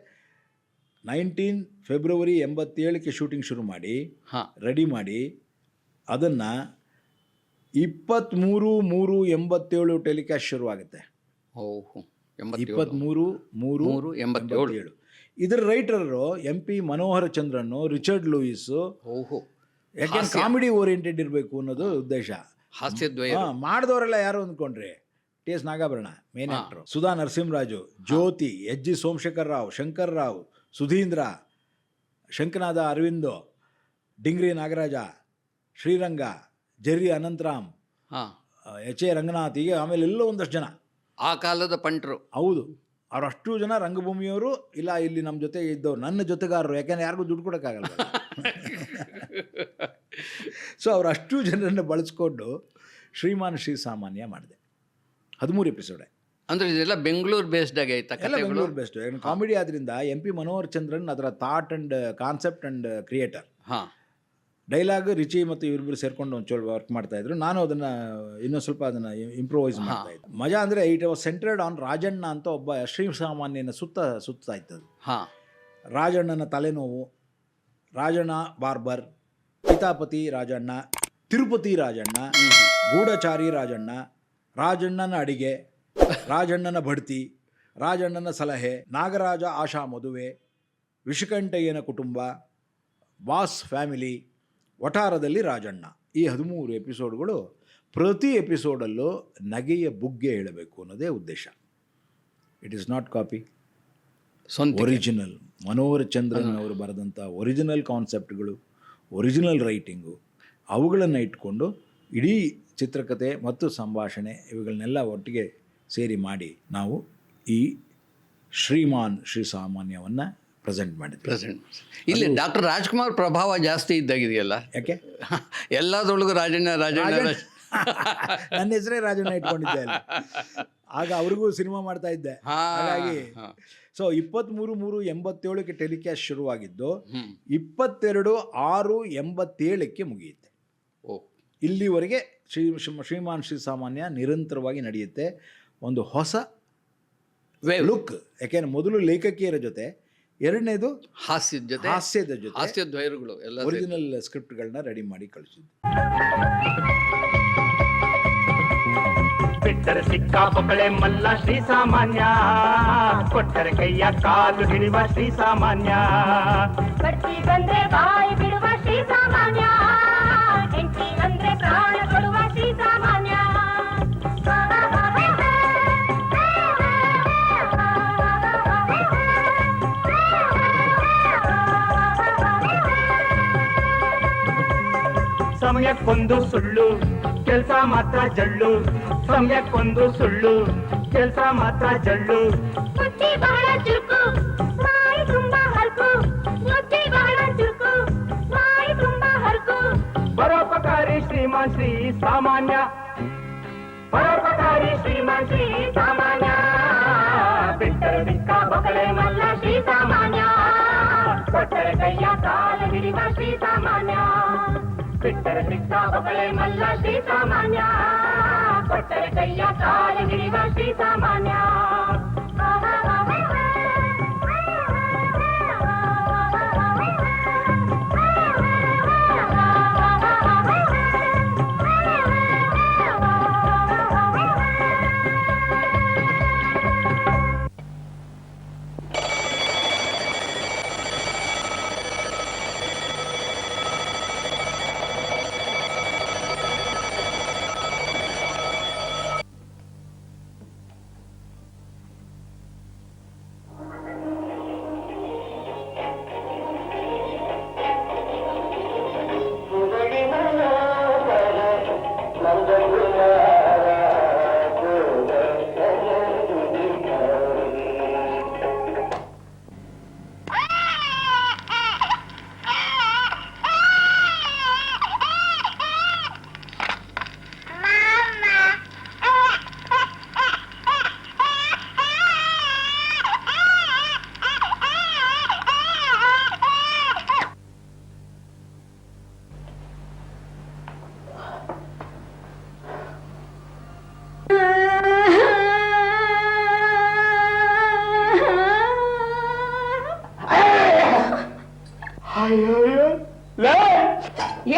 19 ಫೆಬ್ರವರಿ 87 ಶೂಟಿಂಗ್ ಶುರು ಮಾಡಿ ರೆಡಿ ಮಾಡಿ, ಅದನ್ನು 23/3/87 ಟೆಲಿಕಾಸ್ಟ್ ಶುರುವಾಗುತ್ತೆ. 23/3/87. ಇದರ ರೈಟರು MP ಮನೋಹರ ಚಂದ್ರನ್ನು, ರಿಚರ್ಡ್ ಲೂಯಿಸು. ಯಾಕೆಂದ್ರೆ ಕಾಮಿಡಿ ಓರಿಯೆಂಟೆಡ್ ಇರಬೇಕು ಅನ್ನೋದು ಉದ್ದೇಶ. ಹಾಸ್ಯದ್ವಯ ಮಾಡಿದವರೆಲ್ಲ ಯಾರು ಅಂದ್ಕೊಂಡ್ರಿ? TS Nagabharana main actor, Sudha Narasimharaju, Jyothi, HG Somashekar Rao, Shankar Rao, Sudheendra, Shankanada ಅರವಿಂದೋ, ಡಿಂಗ್ರಿ ನಾಗರಾಜ, ಶ್ರೀರಂಗ, ಜೆರ್ರಿ ಅನಂತರಾಮ್, HA ರಂಗನಾಥ್, ಹೀಗೆ ಆಮೇಲೆ ಎಲ್ಲೋ ಒಂದಷ್ಟು ಜನ ಆ ಕಾಲದ ಪಂಟ್ರು. ಹೌದು, ಅವರಷ್ಟು ಜನ ರಂಗಭೂಮಿಯವರು, ಇಲ್ಲ ಇಲ್ಲಿ ನಮ್ಮ ಜೊತೆ ಇದ್ದವ್ರು, ನನ್ನ ಜೊತೆಗಾರರು, ಯಾಕೆಂದರೆ ಯಾರಿಗೂ ದುಡ್ಡು ಕೊಡೋಕ್ಕಾಗಲ್ಲ. ಸೊ ಅವರಷ್ಟು ಜನರನ್ನು ಬಳಸ್ಕೊಂಡು ಶ್ರೀಮಾನ್ ಶ್ರೀಸಾಮಾನ್ಯ ಮಾಡಿದೆ. 13 ಎಪಿಸೋಡೆ. ಅಂದರೆ ಇದೆಲ್ಲ ಬೆಂಗಳೂರು ಬೇಸ್ಡ್ ಆಗಿ ಆಯ್ತಾ? ಎಲ್ಲ ಬೆಂಗಳೂರು ಬೇಸ್ಡ್. ಕಾಮಿಡಿ ಆದ್ದರಿಂದ MP ಮನೋಹರ್ ಚಂದ್ರನ್ ಅದರ thought and concept and creator. Dialogue Richie ಮತ್ತು ಇವರಿಬ್ಬರು ಸೇರ್ಕೊಂಡು ಒಂದು ಚೋಳು ವರ್ಕ್ ಮಾಡ್ತಾಯಿದ್ರು. ನಾನು ಅದನ್ನು ಇನ್ನೊಂದು ಸ್ವಲ್ಪ ಅದನ್ನು ಇಂಪ್ರೂವೈಸ್ ಮಾಡ್ತಾಯಿದ್ದೆ. ಮಜಾ ಅಂದರೆ it was centred on Rajanna ಅಂತ ಒಬ್ಬ ಶ್ರೀಸಾಮಾನ್ಯನ ಸುತ್ತಾ ಇತ್ತದು. ರಾಜಣ್ಣನ ತಲೆನೋವು, ರಾಜಣ್ಣ ಬಾರ್ಬರ್, ಪಿತಾಪತಿ ರಾಜಣ್ಣ, ತಿರುಪತಿ ರಾಜಣ್ಣ, ಗೂಢಚಾರಿ ರಾಜಣ್ಣ, ರಾಜಣ್ಣನ ಅಡಿಗೆ, ರಾಜಣ್ಣನ ಬಡ್ತಿ, ರಾಜಣ್ಣನ ಸಲಹೆ, ನಾಗರಾಜ ಆಶಾ ಮದುವೆ, ವಿಷಕಂಠಯ್ಯನ ಕುಟುಂಬ, ಬಾಸ್ ಫ್ಯಾಮಿಲಿ, ವಠಾರದಲ್ಲಿ ರಾಜಣ್ಣ. ಈ 13 ಎಪಿಸೋಡ್ಗಳು, ಪ್ರತಿ ಎಪಿಸೋಡಲ್ಲೂ ನಗೆಯ ಬುಗ್ಗೆ ಹೇಳಬೇಕು ಅನ್ನೋದೇ ಉದ್ದೇಶ. It is not copy, original. Manohar Chandran ಅವರು ಬರೆದಂಥ ಒರಿಜಿನಲ್ ಕಾನ್ಸೆಪ್ಟ್ಗಳು, ಒರಿಜಿನಲ್ ರೈಟಿಂಗು, ಅವುಗಳನ್ನು ಇಟ್ಕೊಂಡು ಇಡೀ ಚಿತ್ರಕಥೆ ಮತ್ತು ಸಂಭಾಷಣೆ ಇವುಗಳನ್ನೆಲ್ಲ ಒಟ್ಟಿಗೆ ಸೇರಿ ಮಾಡಿ ನಾವು ಈ ಶ್ರೀಮಾನ್ ಶ್ರೀಸಾಮಾನ್ಯವನ್ನು ಪ್ರೆಸೆಂಟ್ ಮಾಡಿದ್ವಿ. ಇಲ್ಲಿ ಡಾಕ್ಟರ್ ರಾಜ್ಕುಮಾರ್ ಪ್ರಭಾವ ಜಾಸ್ತಿ ಇದ್ದಾಗಿದೆಯಲ್ಲ, ಯಾಕೆ? ಎಲ್ಲದರೊಳಗೂ ರಾಜಣ್ಣ ನನ್ನ ಹೆಸರೇ ರಾಜಣ್ಣ ಇಟ್ಕೊಂಡಿದ್ದೆ ಅಲ್ಲ. ಆಗ ಅವ್ರಿಗೂ ಸಿನಿಮಾ ಮಾಡ್ತಾ ಇದ್ದೆ. ಹಾಗಾಗಿ ಸೊ 23/3/87 ಟೆಲಿಕಾಸ್ಟ್ ಶುರುವಾಗಿದ್ದು 22/6/87 ಮುಗಿಯುತ್ತೆ. ಇಲ್ಲಿವರೆಗೆ ಶ್ರೀಮಾನ್ ಶ್ರೀಸಾಮಾನ್ಯ ನಿರಂತರವಾಗಿ ನಡೆಯುತ್ತೆ. ಒಂದು ಹೊಸ Wave. ಲುಕ್. ಯಾಕೆಂದ್ರೆ ಮೊದಲು ಲೇಖಕಿಯರ ಜೊತೆ, ಎರಡನೇದು ಹಾಸ್ಯದ ಜೊತೆ, ಹಾಸ್ಯದ ಜೊತೆ ಹಾಸ್ಯದ ವೈರುಗಳು ಎಲ್ಲ ಸೇರಿ. ಒರಿಜಿನಲ್ ಸ್ಕ್ರಿಪ್ಟ್ಗಳನ್ನ ರೆಡಿ ಮಾಡಿ ಕಳಿಸಿದ್ದು. ಬಿಟ್ಟರೆ ಸಿಕ್ಕ ಬೊಕ್ಕಳೆ ಮಲ್ಲ ಶ್ರೀ ಸಾಮಾನ್ಯ, ಕೊಟ್ಟರೆ ಕೈಯ ಕಾಲು ಹಿಡಿವ ಶ್ರೀ ಸಾಮಾನ್ಯ. ಬಡ್ತಿ ಬಂದ್ರೆ ಬಾಯಿ ಬಿಡುವ ಶ್ರೀ ಸಾಮಾನ್ಯ, ಹೆಂಡತಿ ಬಂದ್ರೆ ಪ್ರಾಣ ಕೊಡುವ ಶ್ರೀ ಸಾಮಾನ್ಯ. ಸಮಯಕ್ಕೊಂದು ಸುಳ್ಳು ಕೆಲ್ಸ ಮಾತ್ರ ಜಳ್ಳು, ಸಮಯಕ್ಕೊಂದು ಸುಳ್ಳು ಕೆಲ್ಸ ಮಾತ್ರ ಜಳ್ಳು. ಬುದ್ಧಿ ಬಹಳ ಚುರುಕು, ಬಾಯಿ ತುಂಬಾ ಹರಕು, ಬುದ್ಧಿ ಬಹಳ ಚುರುಕು, ಬಾಯಿ ತುಂಬಾ ಹರಕು. ಪರೋಪಕಾರಿ ಶ್ರೀಮಾನ್ ಶ್ರೀ ಸಾಮಾನ್ಯ, ಪರೋಪಕಾರಿ ಶ್ರೀಮಾನ್ ಶ್ರೀ ಸಾಮಾನ್ಯ. ಬಿಟ್ಟರೆ ಸಿಕ್ಕ ಬೊಕ್ಕಳೆ ಮಲ್ಲ ಶ್ರೀ ಸಾಮಾನ್ಯ, ಕೊಟ್ಟರೆ ಕೈಯ ಕಾಲ ಹಿಡಿವ ಶ್ರೀ ಸಾಮಾನ್ಯ. ಬಿಟ್ಟರೆ ಸಿಕ್ಕ ಬೊಕ್ಕಳೆ ಮಲ್ಲ ಶ್ರೀ ಸಾಮಾನ್ಯ, ಕೊಟ್ಟರೆ ಕೈಯ ಕಾಲ ಹಿಡಿವ ಶ್ರೀ ಸಾಮಾನ್ಯ.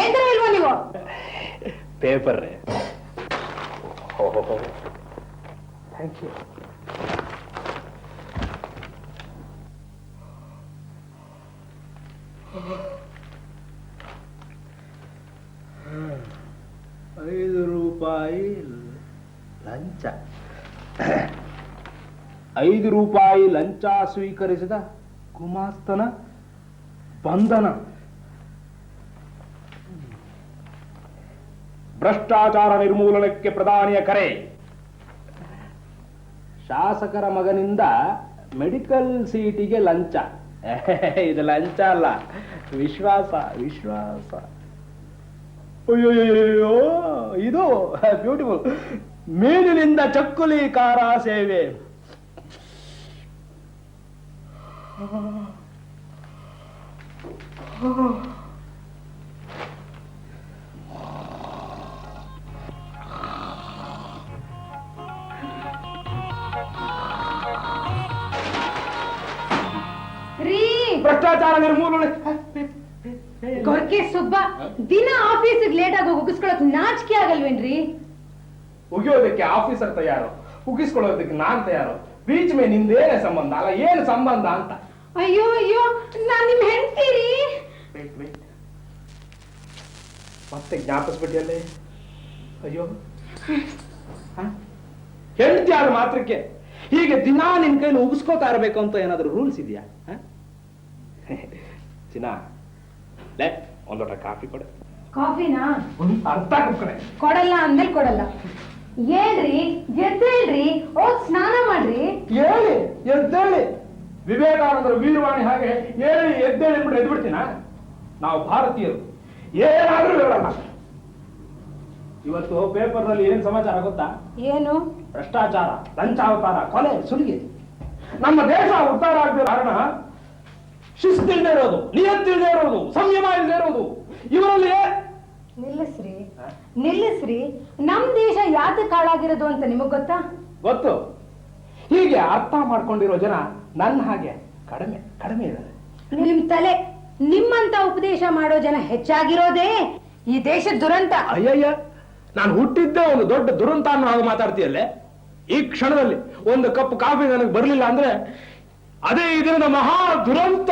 ಏನ್ರ ಇಲ್ವಾ ನೀವು? ಪೇಪರ್. Thank you. ₹5 ಲಂಚ. 5 ರೂಪಾಯಿ ಲಂಚ ಸ್ವೀಕರಿಸಿದ ಗುಮಾಸ್ತನ ಬಂಧನ. ಭ್ರಷ್ಟಾಚಾರ ನಿರ್ಮೂಲನಕ್ಕೆ ಪ್ರಧಾನಿಯ ಕರೆ. ಶಾಸಕರ ಮಗನಿಂದ ಮೆಡಿಕಲ್ ಸೀಟಿಗೆ ಲಂಚ. ಇದು ಲಂಚ ಅಲ್ಲ, ವಿಶ್ವಾಸ ವಿಶ್ವಾಸ. ಅಯ್ಯೋ, ಇದು ಬ್ಯೂಟಿಫುಲ್. ಮೀನಿನಿಂದ ಚಕ್ಕುಲಿ ಖಾರ ಸೇವೆ. ಭ್ರಷ್ಟಾಚಾರ ನಿರ್ಮೂಲನೆ. ಗೊರ್ಕೆ ಸುಬ್ಬ, ದಿನ ಆಫೀಸಿಗೆ ಲೇಟ್ ಆಗಿ ಉಗಿಸ್ಕೊಳಕ್ ನಾಚಿಕೆ ಆಗಲ್ವೇನ್ರಿ? ಉಗಿಯೋದಕ್ಕೆ ಆಫೀಸರ್ ತಯಾರು, ಉಗಿಸ್ಕೊಳ್ಳೋದಕ್ಕೆ ನಾನ್ ತಯಾರು. ಬೀಚ್ ಮೇ ನಿಂದೇನೆ ಸಂಬಂಧ ಅಲ್ಲ, ಏನು ಸಂಬಂಧ ಅಂತ. ಅಯ್ಯೋ ಅಯ್ಯೋ, ನಾನ್ ನಿಮ್ ಹೆಂಡ್ತೀರಿ. ಮತ್ತೆ ಜ್ಞಾಪಿಸ್ಬಿಟ್ಟಿಯಲ್ಲೇ. ಅಯ್ಯೋ, ಹೆಂಡತಿ ಆದ ಮಾತ್ರಕ್ಕೆ ಹೀಗೆ ದಿನಾ ನಿನ್ ಕೈಲಿ ಉಗಿಸ್ಕೋತಾ ಇರ್ಬೇಕು ಅಂತ ಏನಾದ್ರು ರೂಲ್ಸ್ ಇದೆಯಾ? ಚಿನ್ನ, ಲೇ, ಒಂದ್ ಲೋಟ ಕಾಫಿ ಕೊಡೆ. ಕಾಫಿನಾ? ಅರ್ಥ ಕಡೆ ಕೊಡಲ್ಲ ಅಂದ್ಮೇಲೆ ಕೊಡಲ್ಲ. ಏನ್ರಿ, ಎದ್ದೇಳ್ರಿ, ಹೋಗ್ ಸ್ನಾನ ಮಾಡ್ರಿ. ಹೇಳಿ ಎದ್ದೇಳಿ. ವಿವೇಕಾನಂದರ ವೀರವಾಣಿ ಹಾಗೆ ಹೇಳಿ ಎದ್ದೇಳಿ ಬಿಟ್ಟು ಎದ್ಬಿಡ್ತೀನ. ನಾವು ಭಾರತೀಯರು, ಏನಾದ್ರೂ ಹೇಳಲ್ಲ. ಇವತ್ತು ಪೇಪರ್ ನಲ್ಲಿ ಏನ್ ಸಮಾಚಾರ ಗೊತ್ತಾ? ಏನು? ಭ್ರಷ್ಟಾಚಾರ, ಲಂಚಾವತಾರ, ಕೊಲೆ, ಸುಲಿಗೆ. ನಮ್ಮ ದೇಶ ಉದ್ಧಾರ ಆಗದ ಕಾರಣ ಶಿಸ್ತಿಲ್ಲದೆ ಇರೋದು, ನಿಯತ್ತಿಲ್ಲದೆ ಇರೋದು, ಸಂಯಮ ಇಲ್ಲದೆ ಇರೋದು. ಇವರಲ್ಲಿ ನಿಲ್ಲಿಸ್ರಿ, ನಿಲ್ಲಿಸ್ರಿ. ನಮ್ ದೇಶ ಯಾತಕ್ ಹಾಳಾಗಿರೋದು ಅಂತ ನಿಮಗ್ ಗೊತ್ತಾ? ಗೊತ್ತು. ಹೀಗೆ ಅರ್ಥ ಮಾಡ್ಕೊಂಡಿರೋ ಜನ ನನ್ನ ಹಾಗೆ ಕಡಿಮೆ ಕಡಿಮೆ ಇದ್ದಾರೆ. ನಿಮ್ ತಲೆ ನಿಮ್ಮಂತ ಉಪದೇಶ ಮಾಡೋ ಜನ ಹೆಚ್ಚಾಗಿರೋದೇ ಈ ದೇಶದ ದುರಂತ. ಅಯ್ಯಯ್ಯ, ನಾನು ಹುಟ್ಟಿದ್ದೇ ಒಂದು ದೊಡ್ಡ ದುರಂತ ಅನ್ನೋ ಹಾಗೆ ಮಾತಾಡ್ತೀಯಲ್ಲೇ. ಈ ಕ್ಷಣದಲ್ಲಿ ಒಂದು ಕಪ್ ಕಾಫಿ ನನಗೆ ಬರಲಿಲ್ಲ ಅಂದ್ರೆ ಅದೇ ಈ ದಿನದ ಮಹಾ ದುರಂತ.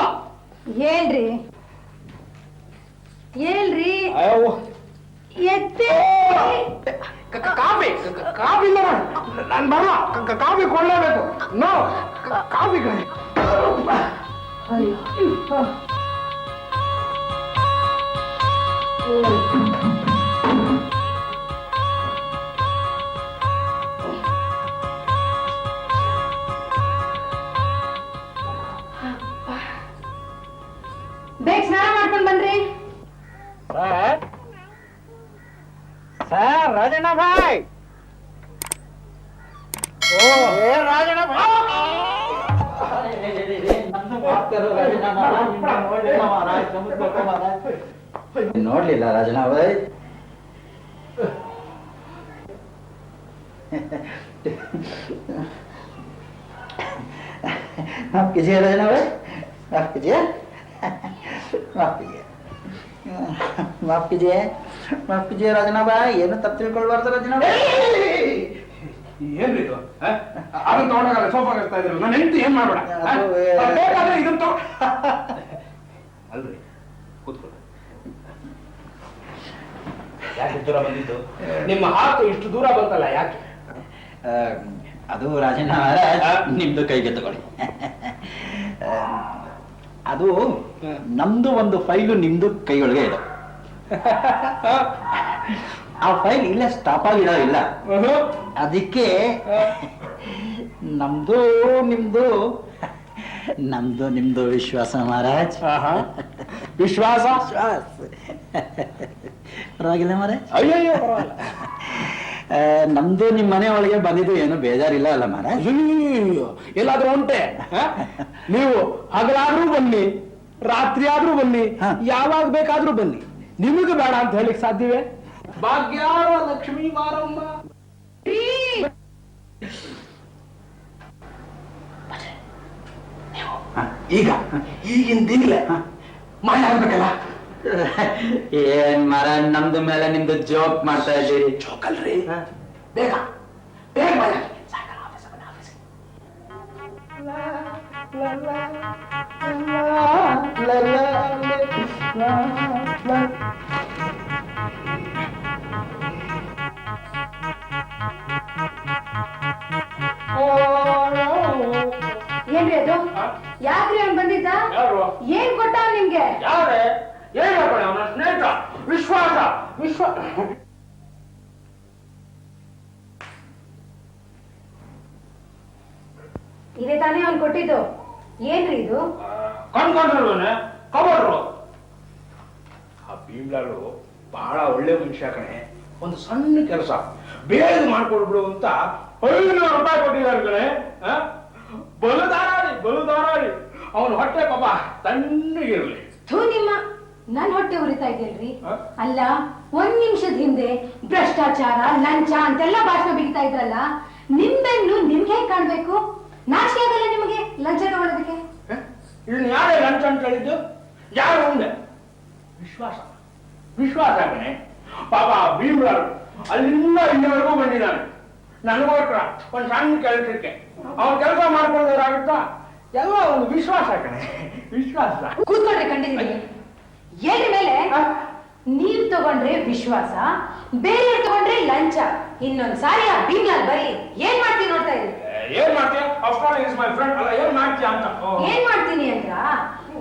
ಹೇಳ್ರಿ ಹೇಳ್ರಿ, ಅಯ್ಯೋ, ಎದ್ದೆ ಕಾಫಿ ಕಾಫಿ ಇಲ್ಲ, ನಾನು ಬರಲ್ಲ. ಕಾಫಿ ಕೊಳ್ಳೇಬೇಕು. ನೋ ಕಾಫಿ ಕಡೆ. ಬೇಗ ಸ್ನಾನ ಮಾಡ್ಕೊಂಡ್ ಬನ್ರಿ. ಸರ್ ರಾಜಣ್ಣ ಭಾಯ್. ಓ ರಾಜಣ್ಣ ಭಾಯ್. ನೋಡ್ಲಿಲ್ಲ ರಾಜಣ್ಣ ಭಾಯ್. माफ कीजिए राजना भाई, माफ कीजिए, माफ कीजिए, माफ कीजिए, माफ कीजिए राजना भाई. ಏನು ತಪ್ಪು ತಿಳ್ಕೊಳ್ಬಾರ್ದು ರಾಜಣ್ಣ ಭಾಯ್. ಏನ್ರಿ ಇದು? ಅದನ್ನ ತಗೊಂಡಾಗಲ್ಲ ಸೋಫಾ ಕಟ್ತಾ ಇದ್ರು. ನನ್ನ ಹೆಂಡತಿ ಏನ್ ಮಾಡ್ಬೇಡ. ಬೇಕಾದ್ರೆ ಇದನ್ನ ತಗೋ. ಅಲ್ರಿ ಕೂತ್ಕೊಳ್ಳಿ. ಯಾಕೆ ದೂರ ಬಂದಿದ್ದು? ನಿಮ್ಮ ಹಾಕು ಇಷ್ಟು ದೂರ ಬಂತಲ್ಲ ಯಾಕೆ? ಅದು ರಾಜಣ್ಣ ಮಹಾರಾಜ್ ನಿಮ್ದು ಕೈಗೆ ತಗೊಳ್ಳಿ. ಅದು ನಮ್ದು ಒಂದು ಫೈಲು ನಿಮ್ದು ಕೈಯೊಳಗೆ ಇದೆ. ಆ ಫೈಲ್ ಇಲ್ಲೇ ಸ್ಟಾಪ್ ಆಗಿರೋದಿಲ್ಲ. ಅದಕ್ಕೆ ನಮ್ದು ನಿಮ್ದು ನಮ್ದು ನಿಮ್ದು ವಿಶ್ವಾಸ ಮಹಾರಾಜ್. ವಿಶ್ವಾಸ ಪರವಾಗಿಲ್ಲ ಮಹಾರಾಜ್. ಅಯ್ಯಯ್ಯೋ, ನಮ್ದು ನಿಮ್ ಮನೆ ಒಳಗೆ ಬಂದಿದ್ದು ಏನು ಬೇಜಾರಿಲ್ಲ ಅಲ್ಲ ಮಹಾರಾಜ್? ಎಲ್ಲಾದ್ರೂ ಉಂಟೆ? ನೀವು ಹಗಲಾದ್ರೂ ಬನ್ನಿ, ರಾತ್ರಿ ಆದ್ರೂ ಬನ್ನಿ, ಯಾವಾಗ ಬೇಕಾದ್ರೂ ಬನ್ನಿ. ನಿಮಗೆ ಬೇಡ ಅಂತ ಹೇಳಿಕ್ ಸಾಧ್ಯವೇ? ಭಾಗ್ಯಾವ ಲಕ್ಷ್ಮೀ ಮಾರಮ್ಮ. ಈಗ ಈಗಿಂದೀಗಲೇ ಮಾಯ ಆಗ್ಬೇಕಲ್ಲ. ಏನ್ ಮರ ನಮ್ದು ಮೇಲೆ ನಿಮ್ದು ಜೋಕ್ ಮಾಡ್ತಾ ಇದ್ದೀರಿ? ಜೋಕ್ ಅಲ್ರಿ, ಬೇಗ ಬೇಗ ಮಾಯ. ಏನ್ರಿ ಅದು? ಯಾಕ್ರಿ ಅವ್ನು ಬಂದಿದ್ದ? ಏನ್ ಕೊಟ್ಟ ನಿಮ್ಗೆ? ಯಾರೇ ಏನ್ ಮಾಡ್ಕೊಳ್ಳಿ? ಅವನ ಸ್ನೇಹಿತ. ವಿಶ್ವಾಸ ವಿಶ್ವಾಸ. ಇದೇ ತಾನೇ ಅವ್ನು ಕೊಟ್ಟಿದ್ದು. ಏನ್ರಿ ಇದು? ಕಣ್ಕೊಂಡ್ರಲ್ವನೆ ಕಬಡ್ರು. ಆ ಭೀಮ್ಲಾಲು ಬಹಳ ಒಳ್ಳೆ ಮನುಷ್ಯ ಕಣೆ. ಒಂದು ಸಣ್ಣ ಕೆಲಸ ಬೇಗ ಮಾಡ್ಕೊಡ್ಬಿಡು ಅಂತ 500 ರೂಪಾಯಿ ಕೊಟ್ಟಿದ್ದಾರೆ ಕಣೆ. ಬಲುದಾರಾಳಿ ಅವನು ಹೊಟ್ಟೆ ಪಾಪ ತಣ್ಣಗಿರ್ಲಿ. ಥೂ ನಿಮ್ಮ, ನನ್ ಹೊಟ್ಟೆ ಉರಿತಾ ಇದೆಯಲ್ರಿ. ಅಲ್ಲ, 1 ನಿಮಿಷದ ಹಿಂದೆ ಭ್ರಷ್ಟಾಚಾರ ಲಂಚ ಅಂತೆಲ್ಲ ಭಾಷಣ ಬಿಗಿತಾ ಇದ್ರಲ್ಲ, ನಿಮ್ಮೆನ್ನು ನಿಮ್ಗೆ ಹೇಗ್ ಕಾಣ್ಬೇಕು? ನಾಚಿಕೆ ಆಗಲ್ಲ ನಿಮಗೆ ಲಂಚ ತಗೊಳ್ಳೋದಕ್ಕೆ? ಇದನ್ನ ಯಾರೇ ಲಂಚ ಅಂತ ಹೇಳಿದ್ದು? ಯಾರು ಉಂಡೆ? ವಿಶ್ವಾಸ ವಿಶ್ವಾಸ ಕಣೆ. ಪಾಪ ಭೀಮ್ಲಾಲು ಅಲ್ಲಿಂದ ಇಲ್ಲಿವರೆಗೂ ಬಂದಿದ್ದಾನೆ. ನನಗೋಸ್ಕರ ಒಂದು ಸಣ್ಣ ಕೆಲಸಕ್ಕೆ ಅವನು ಕೆಲಸ ಮಾಡ್ಕೊಳ್ಳೋದಾಗುತ್ತಾ? ಎಲ್ಲ ಒಂದು ವಿಶ್ವಾಸ ಕಣೆ, ವಿಶ್ವಾಸ. ಕೂತ್ಕೊಂಡ್ರೆ ಕಂಡಿದ್ದೀನಿ. ಏನ್ರಿ ಮೇಲೆ ನೀವ್ ತಗೊಂಡ್ರೆ ವಿಶ್ವಾಸ, ಬೇರೆ ತಗೊಂಡ್ರೆ ಲಂಚ. ಇನ್ನೊಂದ್ ಸಾರಿ ಆ ಭೀಮ್ಲಾಲ್ ಬರ್ಲಿ, ಏನ್ ಮಾಡ್ತೀನಿ ನೋಡ್ತಾ ಇದ್ದೀನಿ. ಏನ್ ಮಾಡ್ತೀಯ? ಮೈ ಫ್ರೆಂಡ್ ಅಲ್ಲ, ಏನ್ ಮಾಡ್ತೀಯ ಅಂತ. ಏನ್ ಮಾಡ್ತೀನಿ ಅಂತ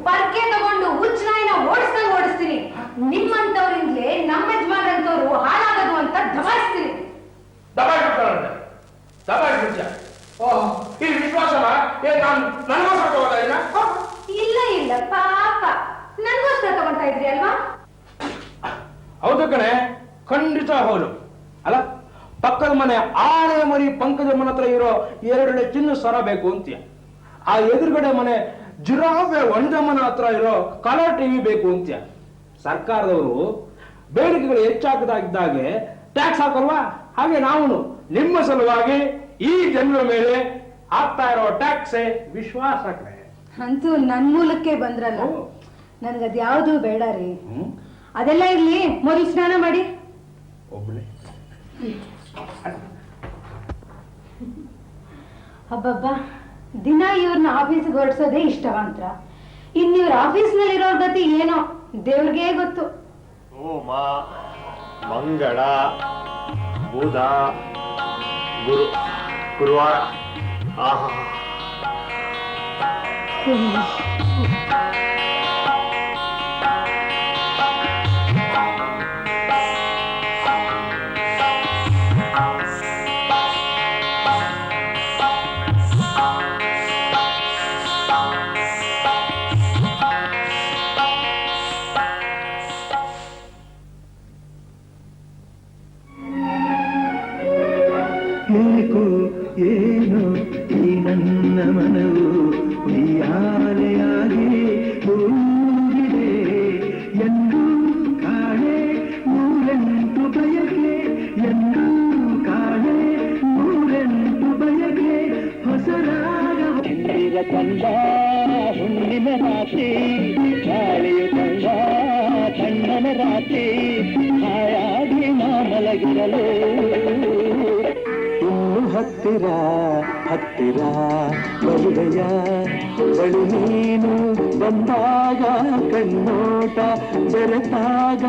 ಪರ್ಕೆ ತಗೊಂಡು ಹುಚ್ಚನಾಯಿನ ಓಡಿಸ್ತೀನಿ. ನಿಮ್ಮಂತವ್ರಿಂದಲೇ ನಮ್ಮ ಯಜಮಾನ್ರಂತವ್ರು ಹಾಳಾಗದು ಅಂತ ದಬಾಯಿಸ್ತೀನಿ. ದಬಾಯಿಸ್ತಾರಂತೆ, ದಬಾಯಿಸ್ತೀಯ? ಓಹ್, ಈ ವಿಶ್ವಾಸನ ಏನ್ ನಾನು ನನಗೋಸ್ಕರ ತಗೋತಾ ಇಲ್ಲ? ಇಲ್ಲ ಪಾಪ, ನನ್ಗೋಸ್ಕರ ತಗೊಂತಾ ಇದ್ರಿ ಅಲ್ವಾ? ಹೌದು ಕಣೆ, ಖಂಡಿತ ಹೌದು. ಅಲ್ಲ, ಪಕ್ಕದ ಮನೆ ಆನೆ ಮರಿ ಪಂಕಜಮ್ಮನ ಹತ್ರ ಇರೋ 2 ಚಿನ್ನ ಸರ ಬೇಕು ಅಂತೀಯ. ಆ ಎದುರುಗಡೆ ಮನೆ ಜಿರಾಫೆ ಒಂದಮ್ಮನ ಹತ್ರ ಇರೋ ಕಲರ್ ಟಿವಿ ಬೇಕು ಅಂತೀಯ. ಸರ್ಕಾರದವರು ಬೇಡಿಕೆಗಳು ಹೆಚ್ಚಾಗದಾಗಿದ್ದಾಗೆ ಟ್ಯಾಕ್ಸ್ ಹಾಕಲ್ವಾ? ಹಾಗೆ ನಾವು ನಿಮ್ಮ ಸಲುವಾಗಿ ಈ ಜನರ ಮೇಲೆ ಆಗ್ತಾ ಇರೋ ಟ್ಯಾಕ್ಸ್ ವಿಶ್ವಾಸ ಕಡೆ. ಅಂತೂ ನನ್ ಮೂಲಕ್ಕೆ ಬಂದ್ರಲ್ಲ, ನನ್ಗದ್ ಯಾವ್ದು ಬೇಡ ರೀ. ಅದೆಲ್ಲ ಇರ್ಲಿ, ಮೊದಲು ಸ್ನಾನ ಮಾಡಿ. ಒಬ್ಳೆ ಹಬ್ಬಬ್ಬ, ದಿನ ಇವ್ರನ್ನ ಆಫೀಸ್ಗೆ ಹೊರಡ್ಸೋದೇ ಇಷ್ಟವಂತ್ರ. ಇನ್ ಇವ್ರ ಆಫೀಸ್ನಲ್ಲಿ ಇರೋ ಗತಿ ಏನೋ ದೇವ್ರಿಗೇ ಗೊತ್ತು. ಸೋಮ, ಮಂಗಳ, ಬುಧ, ಗುರುವಾರ. ಆಹಾ, ಏಕೋ ಏನು ಈ ನನ್ನ ಮನವು ಉಯ್ಯಾಲೆಯಾಗಿ ಹೋಗಿದೆ ಎಂದು ಕಾಣೆ ನೂರೆಂಟು ಬಯಕೆ, ಎಂದು ಕಾಣೆ ನೂರೆಂಟು ಬಯಕೆ, ಹೊಸರಾಗ ಹುಂಡಿರ ತಂದ ಹುಣ್ಣಿನ ರಾತ್ರಿ, ಗಾಳಿಯು ತಂದ ತಣ್ಣನ ರಾತ್ರಿ, ಹಾಯಾಗಿ ನಾ ಮಲಗಿರಲು ಹತ್ತಿರ ಹತ್ತಿರ ಬರುವೆಯ ಬಳಿ ನೀನು ಬಂದಾಗ, ಕಣ್ಣೋಟ ಬೆರೆತಾಗ